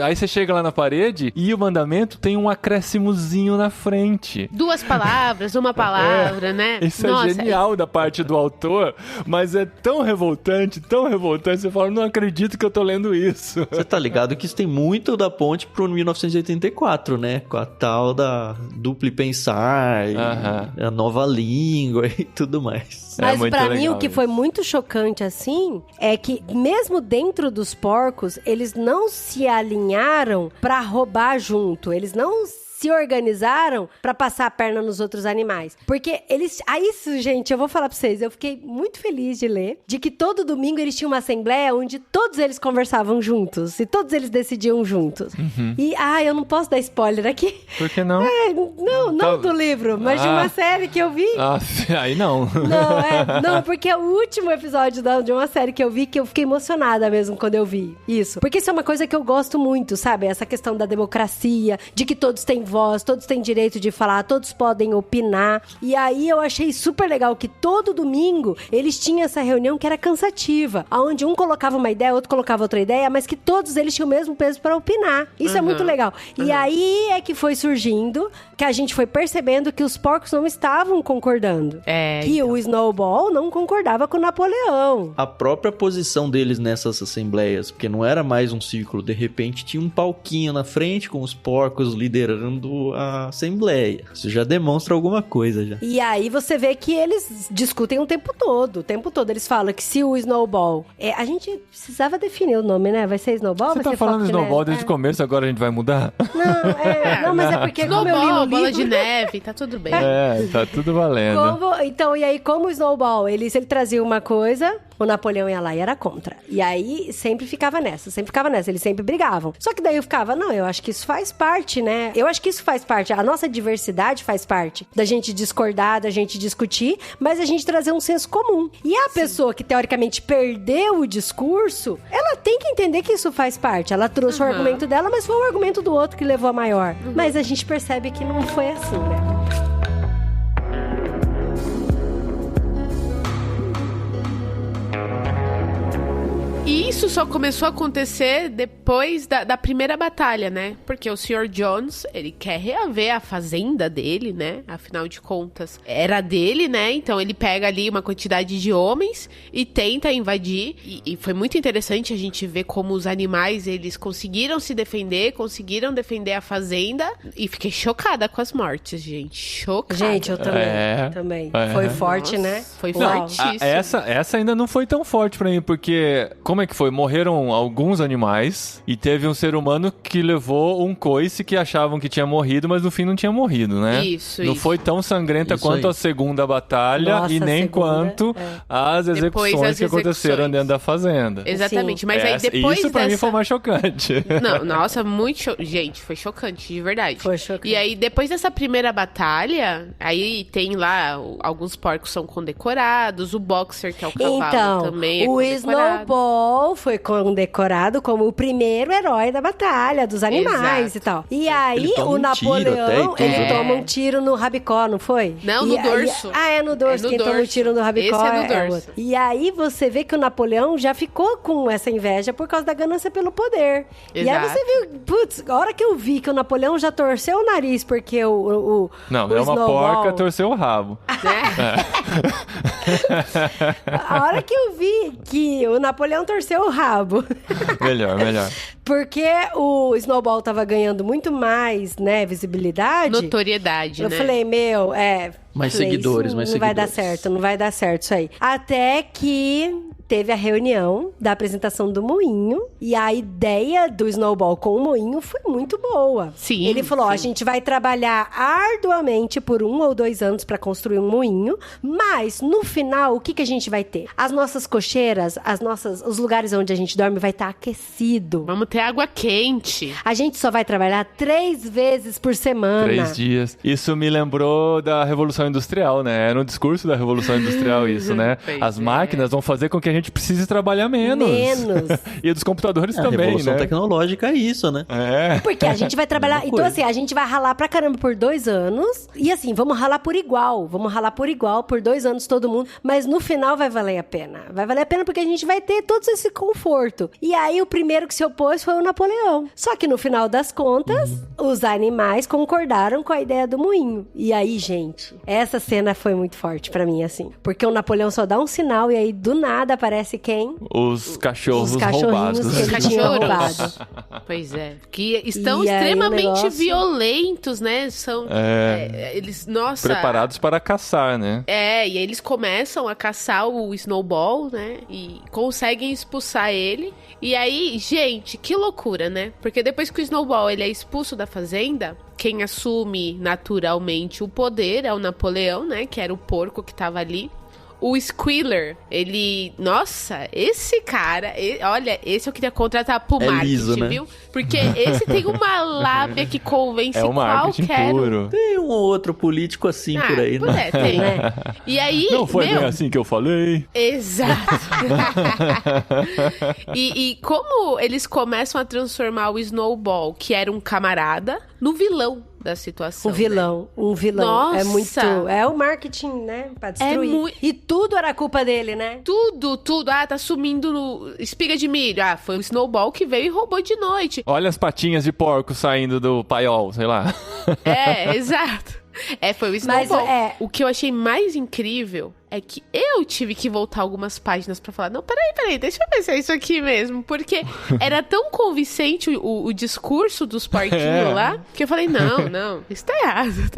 Aí você chega lá na parede e o mandamento tem um acréscimozinho na frente. 2 palavras, uma palavra, né? Isso é genial da parte do autor, mas é tão revoltante, você fala, não acredito que eu tô lendo isso. Você tá ligado que isso tem muito da ponte pro 1984, né? Com a tal da duplo pensar, a nova língua e tudo mais. Mas pra mim, o que foi muito chocante, assim, é que mesmo dentro dos porcos, eles não se alinharam pra roubar junto. Eles não se organizaram pra passar a perna nos outros animais. Porque eles... isso, gente, eu vou falar pra vocês, eu fiquei muito feliz de ler, de que todo domingo eles tinham uma assembleia onde todos eles conversavam juntos, e todos eles decidiam juntos. E, eu não posso dar spoiler aqui. Por que não? Não do livro, mas de uma série que eu vi. Aí não. Não, porque é o último episódio de uma série que eu vi, que eu fiquei emocionada mesmo quando eu vi isso. Porque isso é uma coisa que eu gosto muito, sabe? Essa questão da democracia, de que todos têm voz, todos têm direito de falar, todos podem opinar. E aí eu achei super legal que todo domingo eles tinham essa reunião que era cansativa, onde um colocava uma ideia, outro colocava outra ideia, mas que todos eles tinham o mesmo peso para opinar. Isso é muito legal. E aí é que foi surgindo, que a gente foi percebendo que os porcos não estavam concordando. Que o Snowball não concordava com o Napoleão. A própria posição deles nessas assembleias, porque não era mais um círculo, de repente tinha um palquinho na frente com os porcos liderando a assembleia. Isso já demonstra alguma coisa já. E aí você vê que eles discutem o tempo todo. Eles falam que se o Snowball... a gente precisava definir o nome, né? Vai ser Snowball? Você vai tá ser falando Flock Snowball Neve? desde o começo, agora a gente vai mudar? Não, mas é porque como eu li no Snowball, livro... bola de neve, tá tudo bem. Tá tudo valendo. Então, e aí, como o Snowball, ele trazia uma coisa, o Napoleão ia lá e era contra. E aí, sempre ficava nessa, eles sempre brigavam. Só que daí eu ficava, não, eu acho que isso faz parte, né? Eu acho que isso faz parte, a nossa diversidade faz parte da gente discordar, da gente discutir, mas a gente trazer um senso comum. E a pessoa que, teoricamente, perdeu o discurso, ela tem que entender que isso faz parte. Ela trouxe o argumento dela, mas foi o argumento do outro que levou a maior. Mas a gente percebe que não foi assim, né? E isso só começou a acontecer depois da primeira batalha, né? Porque o Sr. Jones, ele quer reaver a fazenda dele, né? Afinal de contas, era dele, né? Então ele pega ali uma quantidade de homens e tenta invadir. E foi muito interessante a gente ver como os animais, eles conseguiram se defender, conseguiram defender a fazenda. E fiquei chocada com as mortes, gente. Chocada. Gente, eu também. Foi forte, né? Foi Uau. fortíssimo. Essa ainda não foi tão forte pra mim, porque... Como é que foi? Morreram alguns animais e teve um ser humano que levou um coice que achavam que tinha morrido, mas no fim não tinha morrido, né? Não foi tão sangrenta quanto a segunda batalha. Nossa, e nem segunda, quanto as execuções que aconteceram dentro da fazenda. Exatamente, mas aí depois isso pra mim dessa... foi mais chocante. Não, nossa, Gente, foi chocante, de verdade. Foi chocante. E aí, depois dessa primeira batalha, aí tem lá, alguns porcos são condecorados, o Boxer, que é o cavalo, também é o condecorado. Snowball foi condecorado como o primeiro herói da batalha, dos animais e tal. E aí, o Napoleão, ele toma um tiro no rabicó, não foi? Não, no dorso. É no dorso. Quem toma um tiro no rabicó Esse é no dorso. E aí, você vê que o Napoleão já ficou com essa inveja por causa da ganância pelo poder. Exato. E aí você viu, putz, a hora que eu vi que o Napoleão já torceu o nariz porque Não, o é uma Snowball... porca torceu o rabo. A hora que eu vi que o Napoleão torceu o rabo. Melhor. Porque o Snowball tava ganhando muito mais, né, visibilidade. Notoriedade, eu né? falei, Mais seguidores, mais não vai dar seguidores. certo, não vai dar certo isso aí. Até que teve a reunião da apresentação do moinho. E a ideia do Snowball com o moinho foi muito boa. Sim. Ele falou, sim. a gente vai trabalhar arduamente por 1 ou 2 anos pra construir um moinho. Mas, no final, o que a gente vai ter? As nossas cocheiras, os lugares onde a gente dorme vai estar aquecido. Vamos ter água quente. A gente só vai trabalhar 3 vezes por semana. 3 dias. Isso me lembrou da Revolução Industrial, né? Era um discurso da Revolução Industrial isso, né? Pois As máquinas vão fazer com que a gente precise trabalhar menos. E dos computadores A também, revolução né? tecnológica é isso, né? Porque a gente vai trabalhar... Então, assim, a gente vai ralar pra caramba por 2 anos. E assim, vamos ralar por igual. Vamos ralar por igual, por 2 anos todo mundo. Mas no final vai valer a pena. Vai valer a pena porque a gente vai ter todo esse conforto. E aí, o primeiro que se opôs foi o Napoleão. Só que no final das contas, os animais concordaram com a ideia do moinho. E aí, gente, essa cena foi muito forte pra mim, assim. Porque o Napoleão só dá um sinal e aí, do nada, aparece quem? Os cachorros Os cachorrinhos roubados. que ele tinha Cachorros. roubado. Pois é. Que estão E aí, extremamente o negócio- violentos, né? São... eles, nossa... Preparados para caçar, né? E aí eles começam a caçar o Snowball, né? E conseguem expulsar ele. E aí, gente, que loucura, né? Porque depois que o Snowball ele é expulso da fazenda, quem assume naturalmente o poder é o Napoleão, né? Que era o porco que tava ali. O Squealer, ele... Nossa, esse cara... olha, esse eu queria contratar pro É marketing, liso, né? viu? Porque esse tem uma lábia que convence É o marketing qualquer um. puro. Tem um ou outro político assim por aí, né? Tem. E aí, Não foi bem assim que eu falei. Exato. e como eles começam a transformar o Snowball, que era um camarada, no vilão. da situação. Um vilão. Nossa. É muito... É o marketing, né? Pra destruir. E tudo era culpa dele, né? Tudo. Ah, tá sumindo espiga de milho. Ah, foi o Snowball que veio e roubou de noite. Olha as patinhas de porco saindo do paiol, sei lá. Exato. Foi o Snowball. O que eu achei mais incrível é que eu tive que voltar algumas páginas pra falar, não, peraí, deixa eu ver se é isso aqui mesmo, porque era tão convincente o discurso dos porquinhos lá, que eu falei, não, isso tá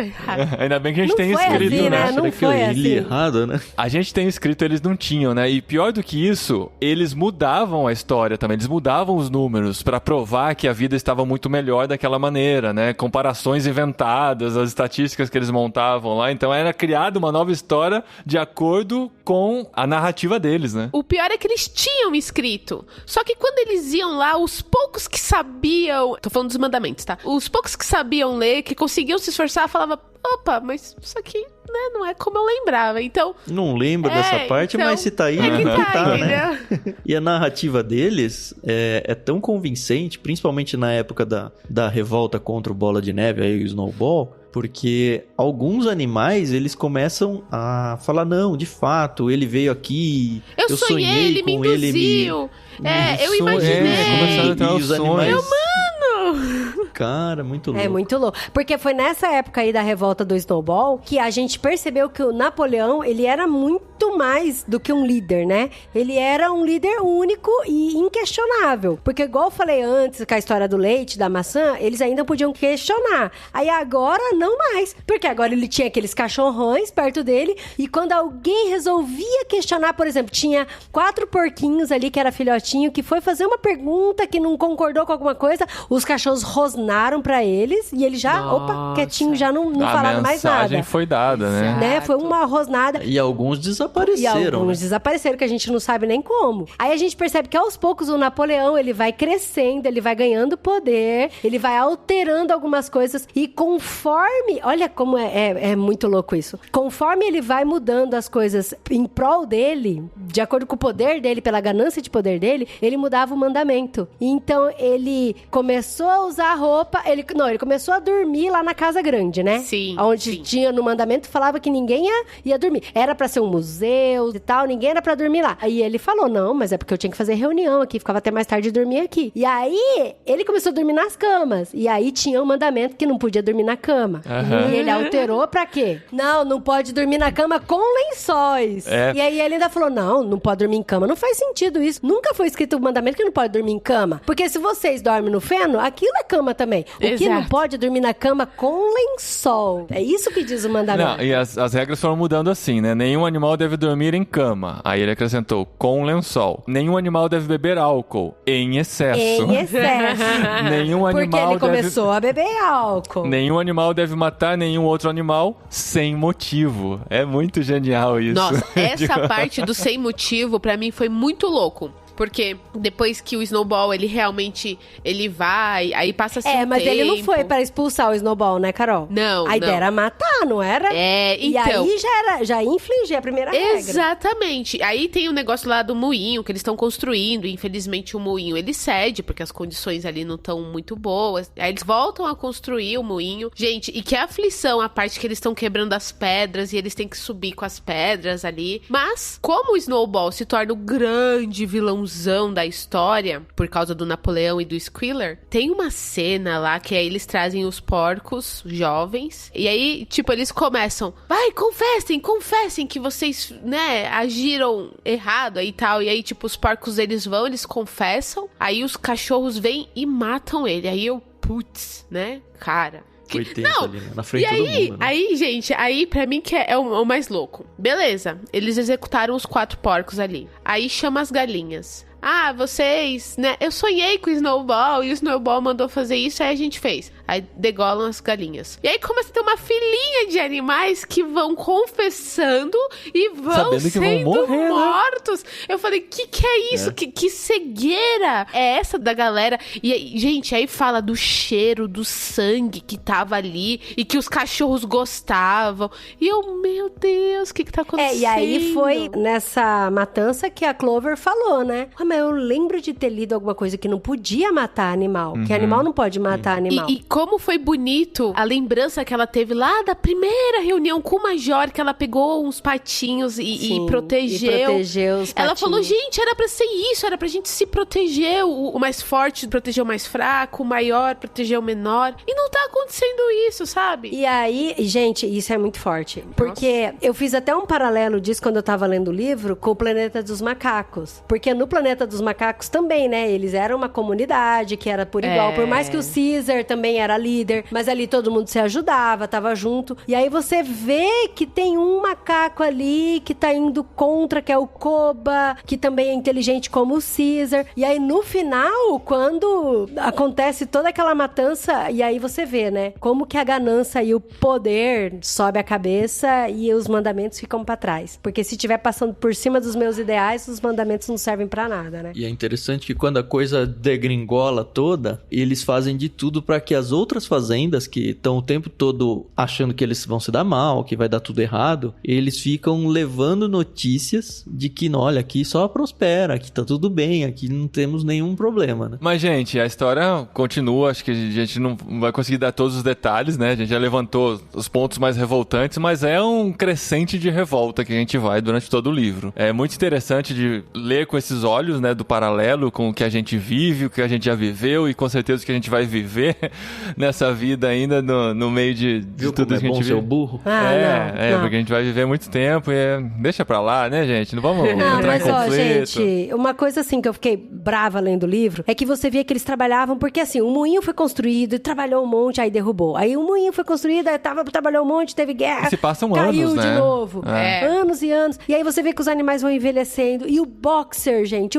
errado. Ainda bem que a gente não tem foi escrito, assim, né? Não que eu foi li assim. errado, né? A gente tem escrito, eles não tinham, né? E pior do que isso, eles mudavam a história também, eles mudavam os números pra provar que a vida estava muito melhor daquela maneira, né? Comparações inventadas, as estatísticas que eles montavam lá, então era criada uma nova história de acordo com a narrativa deles, né? O pior é que eles tinham escrito. Só que quando eles iam lá, os poucos que sabiam... Tô falando dos mandamentos, tá? Os poucos que sabiam ler, que conseguiam se esforçar, falavam... Opa, mas isso aqui, né, não é como eu lembrava. Então... Não lembro dessa parte, então, mas se tá aí, tá, né? E a narrativa deles é tão convincente, principalmente na época da revolta contra o Bola de Neve, aí o Snowball... Porque alguns animais, eles começam a falar, não, de fato, ele veio aqui, eu sonhei ele com me induziu. Eu imaginei. Começaram a ter os animais... Mano! Cara, muito louco. É muito louco. Porque foi nessa época aí da revolta do Snowball que a gente percebeu que o Napoleão, ele era muito mais do que um líder, né? Ele era um líder único e inquestionável. Porque igual eu falei antes com a história do leite, da maçã, eles ainda podiam questionar. Aí agora, não mais. Porque agora ele tinha aqueles cachorrões perto dele e quando alguém resolvia questionar, por exemplo, tinha 4 porquinhos ali que era filhotinho, que foi fazer uma pergunta que não concordou com alguma coisa, os cachorros rosnaram pra eles e ele já, quietinho, já não falaram mais nada. A mensagem foi dada, né? Foi uma rosnada. E alguns desapareceram. Desapareceram, que a gente não sabe nem como. Aí a gente percebe que aos poucos o Napoleão, ele vai crescendo, ele vai ganhando poder, ele vai alterando algumas coisas e conforme... Olha como é muito louco isso. Conforme ele vai mudando as coisas em prol dele, de acordo com o poder dele, pela ganância de poder dele, ele mudava o mandamento. Então, ele começou a usar roupa... Ele começou a dormir lá na Casa Grande, né? Sim. Onde tinha no mandamento, falava que ninguém ia dormir. Era pra ser um museu e tal, ninguém era pra dormir lá. Aí ele falou, não, mas é porque eu tinha que fazer reunião aqui, ficava até mais tarde e dormir aqui. E aí, ele começou a dormir nas camas. E aí tinha um mandamento que não podia dormir na cama. E ele alterou pra quê? Não pode dormir na cama com lençóis. E aí ele ainda falou, não pode dormir em cama. Não faz sentido isso. Nunca foi escrito o mandamento que não pode dormir em cama. Porque se vocês dormem no feno, aquilo é cama também. O que não pode dormir na cama com lençol. É isso que diz o mandamento. Não, e as regras foram mudando assim, né? Nenhum animal deve dormir em cama. Aí ele acrescentou, com lençol. Nenhum animal deve beber álcool em excesso. Em excesso. Nenhum animal porque ele começou a beber álcool. Nenhum animal deve matar nenhum outro animal sem motivo. É muito genial isso. Nossa, essa parte do sem motivo, pra mim, foi muito louco. Porque depois que o Snowball, ele realmente, ele vai, aí passa-se um mas tempo. ele não foi pra expulsar o Snowball, né, Carol? Não, A ideia era matar, não era? então... E aí já infligir a primeira regra. Exatamente. Aí tem o negócio lá do moinho, que eles estão construindo, e infelizmente o moinho, ele cede, porque as condições ali não estão muito boas. Aí eles voltam a construir o moinho. Gente, e que aflição a parte que eles estão quebrando as pedras, e eles têm que subir com as pedras ali. Mas, como o Snowball se torna o grande vilãozão da história, por causa do Napoleão e do Squealer, tem uma cena lá que aí eles trazem os porcos jovens, e aí, tipo, eles começam, vai, confessem que vocês, né, agiram errado aí e tal, e aí, tipo, os porcos, eles vão, eles confessam, aí os cachorros vêm e matam ele, aí eu, putz, né, cara... Foi tenso ali, né? Na frente de todo mundo, né? Aí, gente, aí pra mim que é o mais louco. Beleza, eles executaram os 4 porcos ali. Aí chama as galinhas. Ah, vocês, né? Eu sonhei com o Snowball e o Snowball mandou fazer isso, aí a gente fez. Aí degolam as galinhas. E aí começa a ter uma filinha de animais que vão confessando e vão sabendo que sendo vão morrer, mortos. mortos. Eu falei, que é isso? Que cegueira é essa da galera? E, gente, aí fala do cheiro do sangue que tava ali e que os cachorros gostavam. E eu, meu Deus, o que tá acontecendo? E aí foi nessa matança que a Clover falou, né? Mas eu lembro de ter lido alguma coisa que não podia matar animal. Que animal não pode matar animal. E como foi bonito a lembrança que ela teve lá da primeira reunião com o Major, que ela pegou uns patinhos e protegeu. E protegeu os patinhos. Ela falou, gente, era pra ser isso, era pra gente se proteger. O mais forte proteger o mais fraco, o maior proteger o menor. E não tá acontecendo isso, sabe? E aí, gente, isso é muito forte. Porque eu fiz até um paralelo disso quando eu tava lendo o livro com o Planeta dos Macacos. Porque no Planeta dos Macacos também, né? Eles eram uma comunidade que era por igual. Por mais que o Caesar também era líder, mas ali todo mundo se ajudava, tava junto. E aí você vê que tem um macaco ali que tá indo contra, que é o Koba, que também é inteligente como o Caesar. E aí no final, quando acontece toda aquela matança, e aí você vê, né? Como que a ganância e o poder sobe a cabeça e os mandamentos ficam pra trás. Porque se estiver passando por cima dos meus ideais, os mandamentos não servem pra nada, né? E é interessante que quando a coisa degringola toda, eles fazem de tudo pra que as outras fazendas que estão o tempo todo achando que eles vão se dar mal, que vai dar tudo errado, eles ficam levando notícias de que, olha, aqui só prospera, aqui tá tudo bem, aqui não temos nenhum problema, né? Mas, gente, a história continua, acho que a gente não vai conseguir dar todos os detalhes, né? A gente já levantou os pontos mais revoltantes, mas é um crescente de revolta que a gente vai durante todo o livro. É muito interessante de ler com esses olhos, né, do paralelo com o que a gente vive, o que a gente já viveu e com certeza o que a gente vai viver nessa vida ainda no meio de tudo que a gente vive. Ser o burro? Não. Porque a gente vai viver muito tempo e deixa pra lá, né, gente? Não vamos entrar mas em conflito. Gente, uma coisa assim que eu fiquei brava lendo o livro é que você via que eles trabalhavam, porque assim, o moinho foi construído e trabalhou um monte, aí derrubou. Aí o moinho foi construído, aí trabalhou um monte, teve guerra. E se passam caiu anos, né? de novo. Anos e anos. E aí você vê que os animais vão envelhecendo. E o Boxer, gente,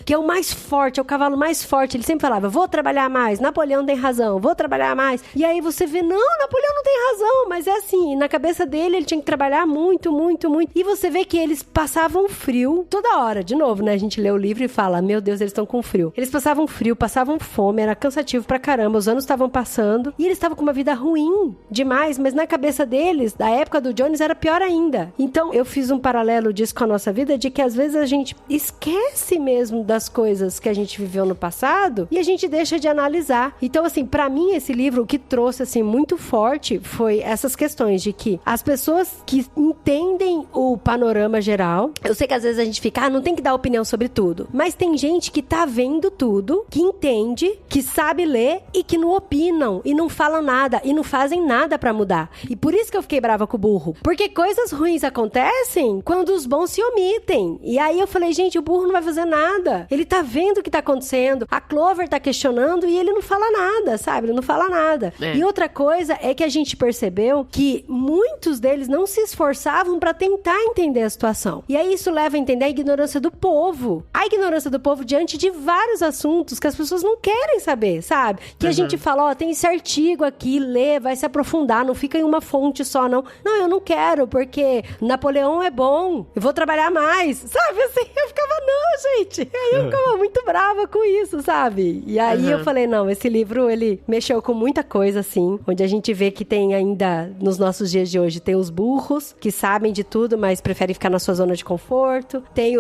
que é o mais forte, é o cavalo mais forte, ele sempre falava, vou trabalhar mais, Napoleão tem razão, vou trabalhar mais. E aí você vê, não, Napoleão não tem razão, mas é assim, na cabeça dele ele tinha que trabalhar muito, muito, muito. E você vê que eles passavam frio toda hora, de novo, né? A gente lê o livro e fala, meu Deus, eles estão com frio. Eles passavam frio, passavam fome, era cansativo pra caramba, os anos estavam passando e eles estavam com uma vida ruim demais, mas na cabeça deles, da época do Jones, era pior ainda. Então, eu fiz um paralelo disso com a nossa vida, de que às vezes a gente esquece mesmo das coisas que a gente viveu no passado e a gente deixa de analisar. Então, assim, pra mim, esse livro, o que trouxe, assim, muito forte foi essas questões de que as pessoas que entendem o panorama geral, eu sei que às vezes a gente fica, não tem que dar opinião sobre tudo, mas tem gente que tá vendo tudo, que entende, que sabe ler e que não opinam e não falam nada e não fazem nada pra mudar. E por isso que eu fiquei brava com o burro, porque coisas ruins acontecem quando os bons se omitem. E aí eu falei, gente, o burro não vai fazer nada. Ele tá vendo o que tá acontecendo, a Clover tá questionando e ele não fala nada, sabe? Ele não fala nada. E outra coisa é que a gente percebeu que muitos deles não se esforçavam pra tentar entender a situação. E aí isso leva a entender a ignorância do povo. A ignorância do povo diante de vários assuntos que as pessoas não querem saber, sabe? Que a gente fala, tem esse artigo aqui, lê, vai se aprofundar, não fica em uma fonte só, não. Não, eu não quero, porque Napoleão é bom, eu vou trabalhar mais, sabe? Assim, eu ficava, não, gente. Aí eu ficava muito brava com isso, sabe? E aí eu falei, não, esse livro, ele mexeu com muita coisa, assim, onde a gente vê que tem ainda, nos nossos dias de hoje, tem os burros, que sabem de tudo, mas preferem ficar na sua zona de conforto. Tem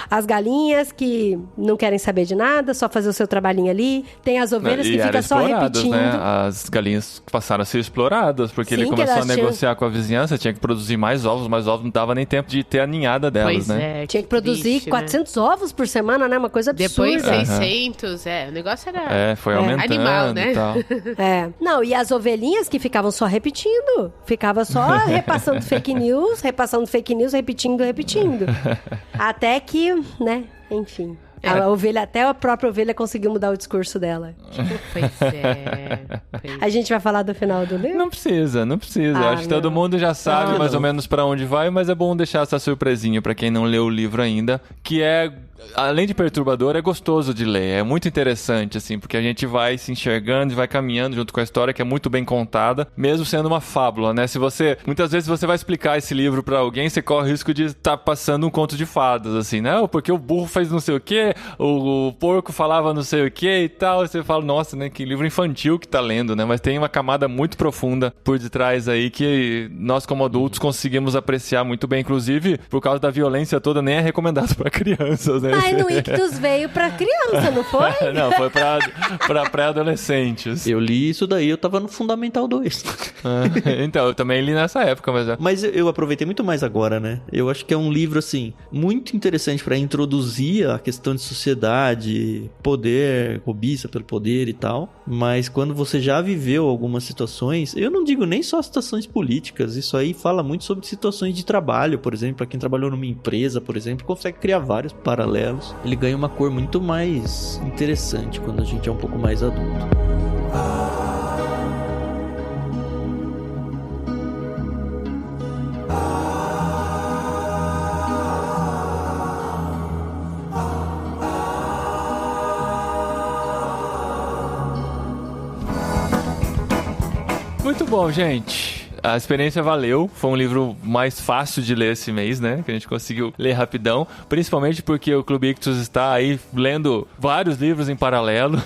as galinhas, que não querem saber de nada, só fazer o seu trabalhinho ali. Tem as ovelhas que ficam só repetindo. Né? As galinhas passaram a ser exploradas, porque ele começou a negociar com a vizinhança, tinha que produzir mais ovos não dava nem tempo de ter a ninhada delas, né? Tinha que produzir 400 ovos por semana, né? Uma coisa absurda. Depois 600, o negócio era... foi aumentando animal, né? E tal. Não, e as ovelhinhas que ficavam só repetindo. Ficava só repassando fake news, repetindo. Até que, né? Enfim. A ovelha, até a própria ovelha conseguiu mudar o discurso dela. Pois é. A gente vai falar do final do livro? Não precisa. Acho que todo mundo já sabe mais ou menos pra onde vai, mas é bom deixar essa surpresinha pra quem não leu o livro ainda, que é, além de perturbador, é gostoso de ler. É muito interessante, assim, porque a gente vai se enxergando e vai caminhando junto com a história, que é muito bem contada, mesmo sendo uma fábula, né? Muitas vezes você vai explicar esse livro pra alguém, você corre o risco de estar passando um conto de fadas, assim, né? Porque o burro fez não sei o quê, o porco falava não sei o quê e tal, e você fala, nossa, né? Que livro infantil que tá lendo, né? Mas tem uma camada muito profunda por detrás aí que nós, como adultos, conseguimos apreciar muito bem. Inclusive, por causa da violência toda, nem é recomendado pra crianças, né? Mas no Ictus veio pra criança, não foi? Não, foi pra pré-adolescentes. Eu li isso daí, eu tava no Fundamental 2. Então, eu também li nessa época, mas... Mas eu aproveitei muito mais agora, né? Eu acho que é um livro, assim, muito interessante pra introduzir a questão de sociedade, poder, cobiça pelo poder e tal. Mas quando você já viveu algumas situações, eu não digo nem só situações políticas, isso aí fala muito sobre situações de trabalho, por exemplo. Pra quem trabalhou numa empresa, por exemplo, consegue criar vários paralelos. Ele ganha uma cor muito mais interessante quando a gente é um pouco mais adulto. Muito bom, gente. A experiência valeu, foi um livro mais fácil de ler esse mês, né? Que a gente conseguiu ler rapidão, principalmente porque o Clube Ictus está aí lendo vários livros em paralelo.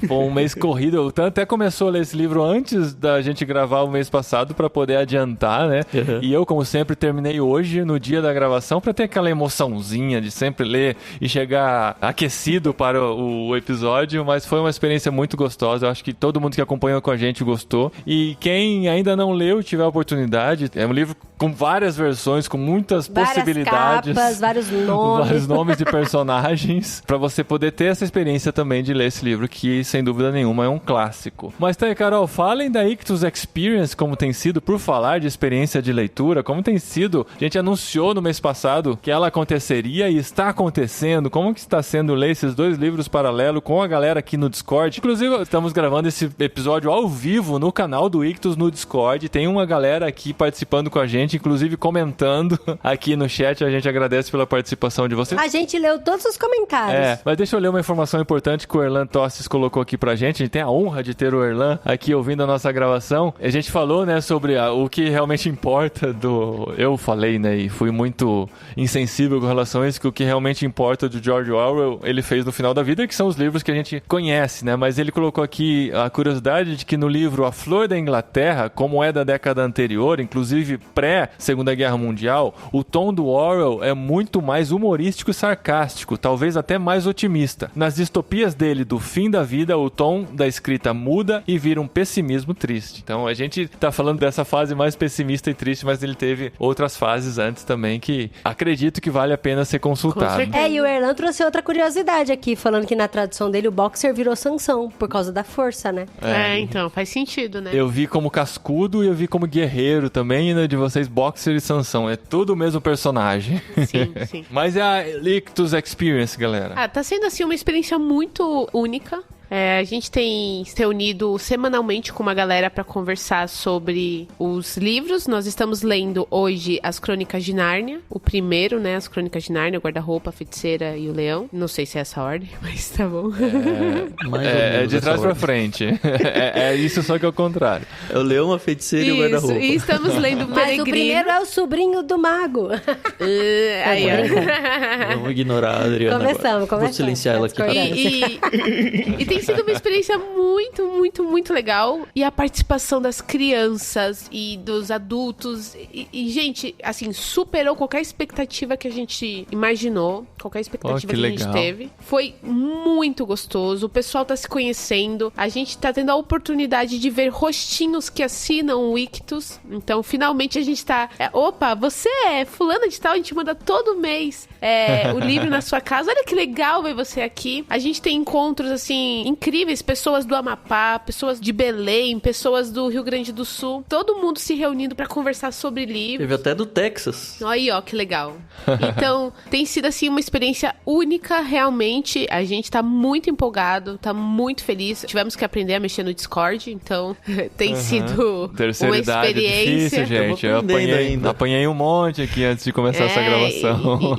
Foi um mês corrido, o Tan até começou a ler esse livro antes da gente gravar o mês passado para poder adiantar, né? Uhum. E eu, como sempre, terminei hoje, no dia da gravação, para ter aquela emoçãozinha de sempre ler e chegar aquecido para o episódio, mas foi uma experiência muito gostosa. Eu acho que todo mundo que acompanhou com a gente gostou. E quem ainda não leu, tiver a oportunidade, é um livro com várias versões, com muitas possibilidades. Capas, vários nomes. Vários nomes de personagens, para você poder ter essa experiência também de ler esse livro, que sem dúvida nenhuma é um clássico. Mas tá aí, Carol, falem da Ictus Experience, como tem sido, por falar de experiência de leitura, como tem sido. A gente anunciou no mês passado que ela aconteceria e está acontecendo. Como que está sendo ler esses dois livros paralelos com a galera aqui no Discord? Inclusive, estamos gravando esse episódio ao vivo no canal do Ictus no Discord. Tem uma galera aqui participando com a gente, inclusive comentando aqui no chat. A gente agradece pela participação de vocês. A gente leu todos os comentários. Mas deixa eu ler uma informação importante que o Erlan Tostes colocou aqui pra gente. A gente tem a honra de ter o Erlan aqui ouvindo a nossa gravação. A gente falou, né, sobre o que realmente importa Eu falei, né, e fui muito insensível com relação a isso, que o que realmente importa do George Orwell, ele fez no final da vida, que são os livros que a gente conhece, né, mas ele colocou aqui a curiosidade de que no livro A Flor da Inglaterra, como é da década anterior, inclusive pré-Segunda Guerra Mundial, o tom do Orwell é muito mais humorístico e sarcástico, talvez até mais otimista. Nas distopias dele do fim da vida, o tom da escrita muda e vira um pessimismo triste. Então a gente tá falando dessa fase mais pessimista e triste, mas ele teve outras fases antes também que acredito que vale a pena ser consultado. E o Erlan trouxe outra curiosidade aqui, falando que na tradução dele o boxer virou Sansão, por causa da força, né? Então, faz sentido, né? Eu vi como cascudo e eu vi como guerreiro também, né, de vocês, boxer e Sansão. É tudo o mesmo personagem. Sim, sim. Mas é a Ictus Experience, galera. Tá sendo assim uma experiência muito única. A gente tem se reunido semanalmente com uma galera para conversar sobre os livros. Nós estamos lendo hoje As Crônicas de Nárnia. O primeiro, né? As Crônicas de Nárnia, o Guarda-Roupa, a Feiticeira e o Leão. Não sei se é essa a ordem, mas tá bom. É de trás pra frente. É isso, só que é o contrário. É o Leão, a Feiticeira e o Guarda-Roupa. E estamos lendo Mas Peregrino. o primeiro é o sobrinho do mago. Aí, ó. Vamos ignorar a Adriana Começamos. Vou silenciar ela aqui. E tem sido uma experiência muito, muito, muito legal. E a participação das crianças e dos adultos. E gente, assim, superou qualquer expectativa que a gente imaginou. Qualquer expectativa que a gente teve. Foi muito gostoso. O pessoal tá se conhecendo. A gente tá tendo a oportunidade de ver rostinhos que assinam o Ictus. Então, finalmente a gente tá... Opa, você é fulana de tal, a gente manda todo mês o livro na sua casa. Olha que legal ver você aqui. A gente tem encontros, assim, incríveis, pessoas do Amapá, pessoas de Belém, pessoas do Rio Grande do Sul, todo mundo se reunindo pra conversar sobre livros. Teve até do Texas. Aí, ó, que legal. Então, tem sido, assim, uma experiência única, realmente. A gente tá muito empolgado, tá muito feliz. Tivemos que aprender a mexer no Discord, então tem sido Terceira uma idade experiência. é difícil, gente. Eu apanhei um monte aqui antes de começar essa gravação.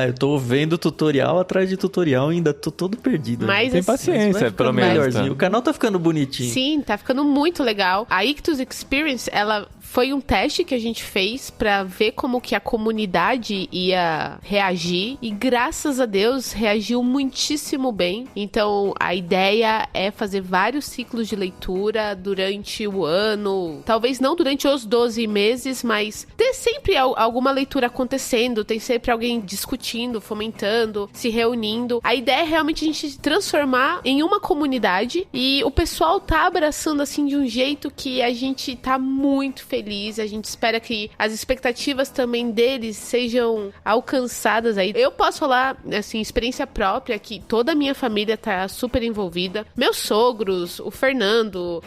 Eu tô vendo tutorial atrás de tutorial e ainda tô todo perdido. Mas, tem paciência, pelo menos. Melhorzinho. Tá. O canal tá ficando bonitinho. Sim, tá ficando muito legal. A Ictus Experience, ela foi um teste que a gente fez pra ver como que a comunidade ia reagir e graças a Deus reagiu muitíssimo bem. Então a ideia é fazer vários ciclos de leitura durante o ano, talvez não durante os 12 meses, mas ter sempre alguma leitura acontecendo, tem sempre alguém discutindo, fomentando, se reunindo. A ideia é realmente a gente transformar em uma comunidade e o pessoal tá abraçando assim de um jeito que a gente tá muito feliz. A gente espera que as expectativas também deles sejam alcançadas aí. Eu posso falar, assim, experiência própria, que toda a minha família tá super envolvida. Meus sogros, o Fernando,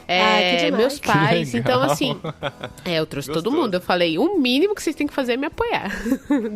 meus pais. Então, assim, eu trouxe todo mundo. Eu falei, o mínimo que vocês têm que fazer é me apoiar.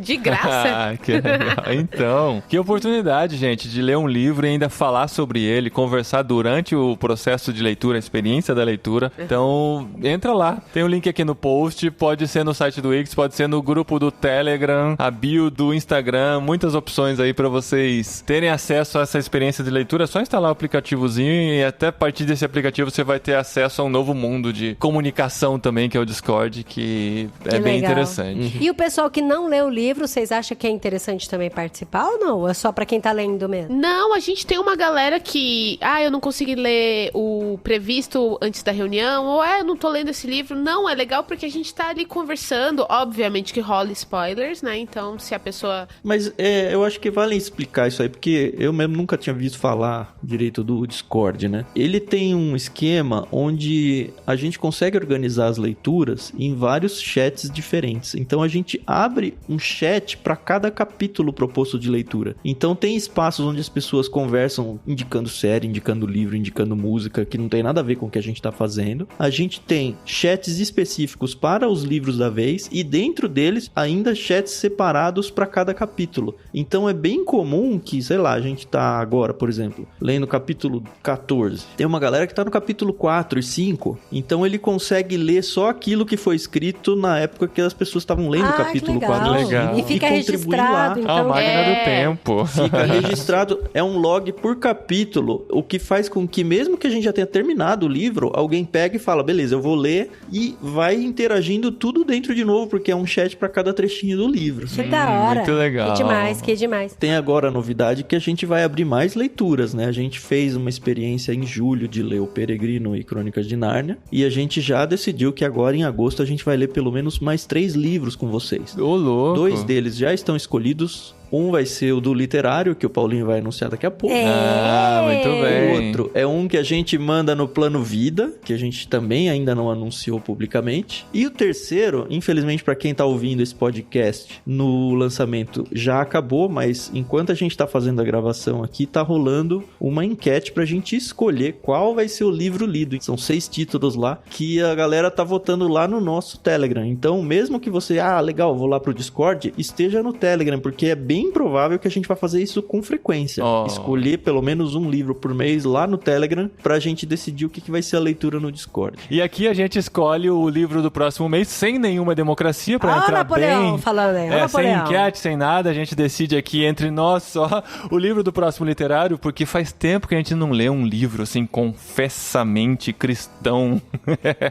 De graça. Que legal. Então, que oportunidade, gente, de ler um livro e ainda falar sobre ele, conversar durante o processo de leitura, a experiência da leitura. Então, entra lá. Tem o link aqui no post, pode ser no site do Wix, pode ser no grupo do Telegram, a bio do Instagram, muitas opções aí pra vocês terem acesso a essa experiência de leitura. É só instalar o aplicativozinho e até a partir desse aplicativo você vai ter acesso a um novo mundo de comunicação também, que é o Discord, que é bem interessante. E o pessoal que não lê o livro, vocês acham que é interessante também participar ou não? Ou é só pra quem tá lendo mesmo? Não, a gente tem uma galera que, eu não consegui ler o previsto antes da reunião, ou eu não tô lendo esse livro. Não, é legal porque a gente tá ali conversando, obviamente que rola spoilers, né? Então, se a pessoa... Mas eu acho que vale explicar isso aí, porque eu mesmo nunca tinha visto falar direito do Discord, né? Ele tem um esquema onde a gente consegue organizar as leituras em vários chats diferentes. Então, a gente abre um chat para cada capítulo proposto de leitura. Então, tem espaços onde as pessoas conversam indicando série, indicando livro, indicando música, que não tem nada a ver com o que a gente tá fazendo. A gente tem chats específicos para os livros da vez e dentro deles ainda chats separados para cada capítulo. Então é bem comum que, sei lá, a gente tá agora, por exemplo, lendo o capítulo 14. Tem uma galera que tá no capítulo 4 e 5, então ele consegue ler só aquilo que foi escrito na época que as pessoas estavam lendo o capítulo 4 e 5. E fica registrado, então. A máquina do tempo. Fica registrado, é um log por capítulo, o que faz com que mesmo que a gente já tenha terminado o livro, alguém pega e fala, beleza, eu vou ler e vai interagindo tudo dentro de novo, porque é um chat para cada trechinho do livro. Que da hora. Muito legal. Que demais. Tem agora a novidade que a gente vai abrir mais leituras, né? A gente fez uma experiência em julho de ler O Peregrino e Crônicas de Nárnia, e a gente já decidiu que agora em agosto a gente vai ler pelo menos mais 3 livros com vocês. Ô, louco. 2 deles já estão escolhidos. Um vai ser o do literário, que o Paulinho vai anunciar daqui a pouco. Muito bem. O outro é um que a gente manda no Plano Vida, que a gente também ainda não anunciou publicamente. E o terceiro, infelizmente para quem tá ouvindo esse podcast, no lançamento já acabou, mas enquanto a gente tá fazendo a gravação aqui, tá rolando uma enquete pra gente escolher qual vai ser o livro lido. São 6 títulos lá, que a galera tá votando lá no nosso Telegram. Então, mesmo que você, legal, vou lá pro Discord, esteja no Telegram, porque é bem provável que a gente vai fazer isso com frequência. Escolher pelo menos um livro por mês lá no Telegram pra gente decidir o que vai ser a leitura no Discord. E aqui a gente escolhe o livro do próximo mês sem nenhuma democracia pra entrar Napoleão, bem. falando aí. Sem enquete, sem nada. A gente decide aqui entre nós só o livro do próximo literário, porque faz tempo que a gente não lê um livro assim, confessamente cristão.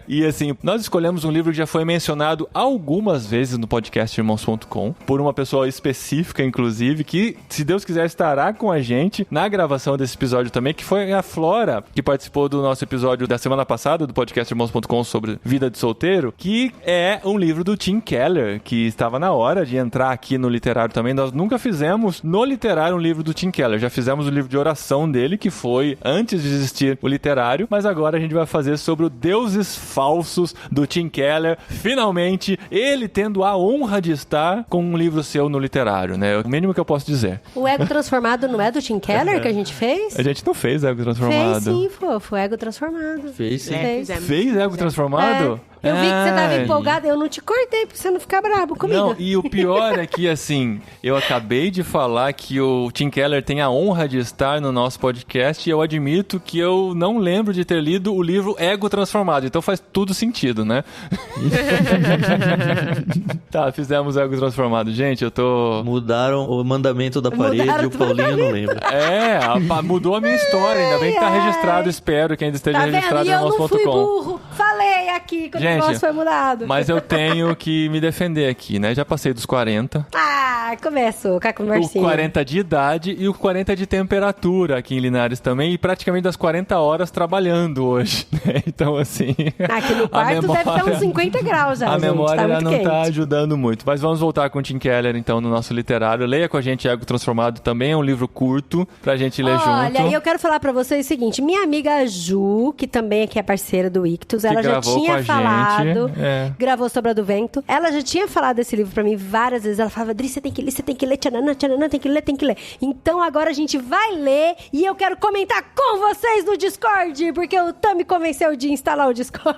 E assim, nós escolhemos um livro que já foi mencionado algumas vezes no podcast Irmãos.com por uma pessoa específica, inclusive, que, se Deus quiser, estará com a gente na gravação desse episódio também, que foi a Flora, que participou do nosso episódio da semana passada, do podcast Irmãos.com, sobre vida de solteiro, que é um livro do Tim Keller, que estava na hora de entrar aqui no literário também. Nós nunca fizemos no literário um livro do Tim Keller, já fizemos o livro de oração dele, que foi antes de existir o literário, mas agora a gente vai fazer sobre o Deuses Falsos do Tim Keller, finalmente, ele tendo a honra de estar com um livro seu no literário, né? o mínimo que eu posso dizer. O Ego Transformado não é do Tim Keller que a gente fez? A gente não fez Ego Transformado. Fez sim, foi Ego Transformado. Fez sim. Fez Ego Transformado? Eu vi que você tava Ai. empolgado, eu não te cortei pra você não ficar brabo comigo. Não, e o pior é que, assim, eu acabei de falar que o Tim Keller tem a honra de estar no nosso podcast e eu admito que eu não lembro de ter lido o livro Ego Transformado, então faz tudo sentido, né? Tá, fizemos Ego Transformado. Gente, eu tô... Mudaram o mandamento da parede Mudaram e o Paulinho não lembra. Mudou a minha história, ainda bem que tá registrado, espero que ainda esteja Tá vendo? registrado E eu no não fui nosso.com. burro. Falei aqui quando o negócio foi mudado. Mas eu tenho que me defender aqui, né? Já passei dos 40. Começou com a O conversinha. 40 de idade e o 40 de temperatura aqui em Linares também. E praticamente das 40 horas trabalhando hoje, né? Então, assim... Aqui no quarto deve estar uns 50 graus já, A gente. memória Tá já muito não quente. tá ajudando muito. Mas vamos voltar com o Tim Keller, então, no nosso literário. Leia com a gente Ego Transformado. Também é um livro curto pra gente ler junto. Olha, e eu quero falar pra vocês o seguinte. Minha amiga Ju, que também aqui é parceira do Ictus, ela já gravou com tinha a falado, gente, gravou Sombra do Vento. Ela já tinha falado desse livro pra mim várias vezes. Ela falava, Adri, você tem que ler, tchananã, tem que ler. Então agora a gente vai ler e eu quero comentar com vocês no Discord, porque o Tam me convenceu de instalar o Discord.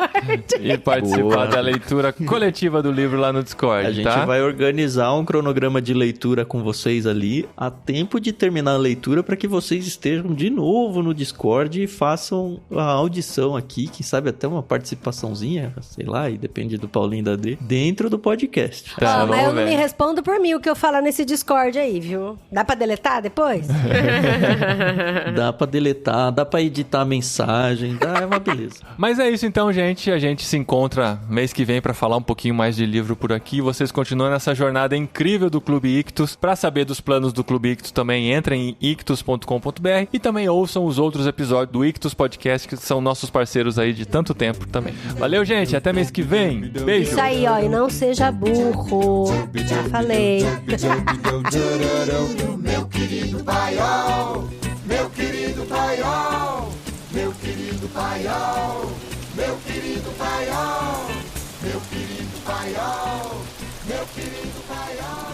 E participar Boa. da leitura coletiva do livro lá no Discord, A gente tá? vai organizar um cronograma de leitura com vocês ali a tempo de terminar a leitura para que vocês estejam de novo no Discord e façam a audição aqui, quem sabe até uma participaçãozinha, sei lá, e depende do Paulinho e da Adri, dentro do podcast. Tá, Mas eu vamos não ver. me respondo por mim o que eu falar nesse Discord aí, viu? Dá pra deletar depois? Dá pra deletar, dá pra editar a mensagem, é uma beleza. Mas é isso então, gente. A gente se encontra mês que vem pra falar um pouquinho mais de livro por aqui. Vocês continuam nessa jornada incrível do Clube Ictus. Pra saber dos planos do Clube Ictus também, entrem em ictus.com.br e também ouçam os outros episódios do Ictus Podcast, que são nossos parceiros aí de tanto tempo também. Valeu, gente. Até mês que vem. Beijo. Isso aí, ó. E não seja burro. Já falei. Meu querido paiol, meu querido paiol, meu querido paiol, meu querido paiol, meu querido paiol, meu querido paiol.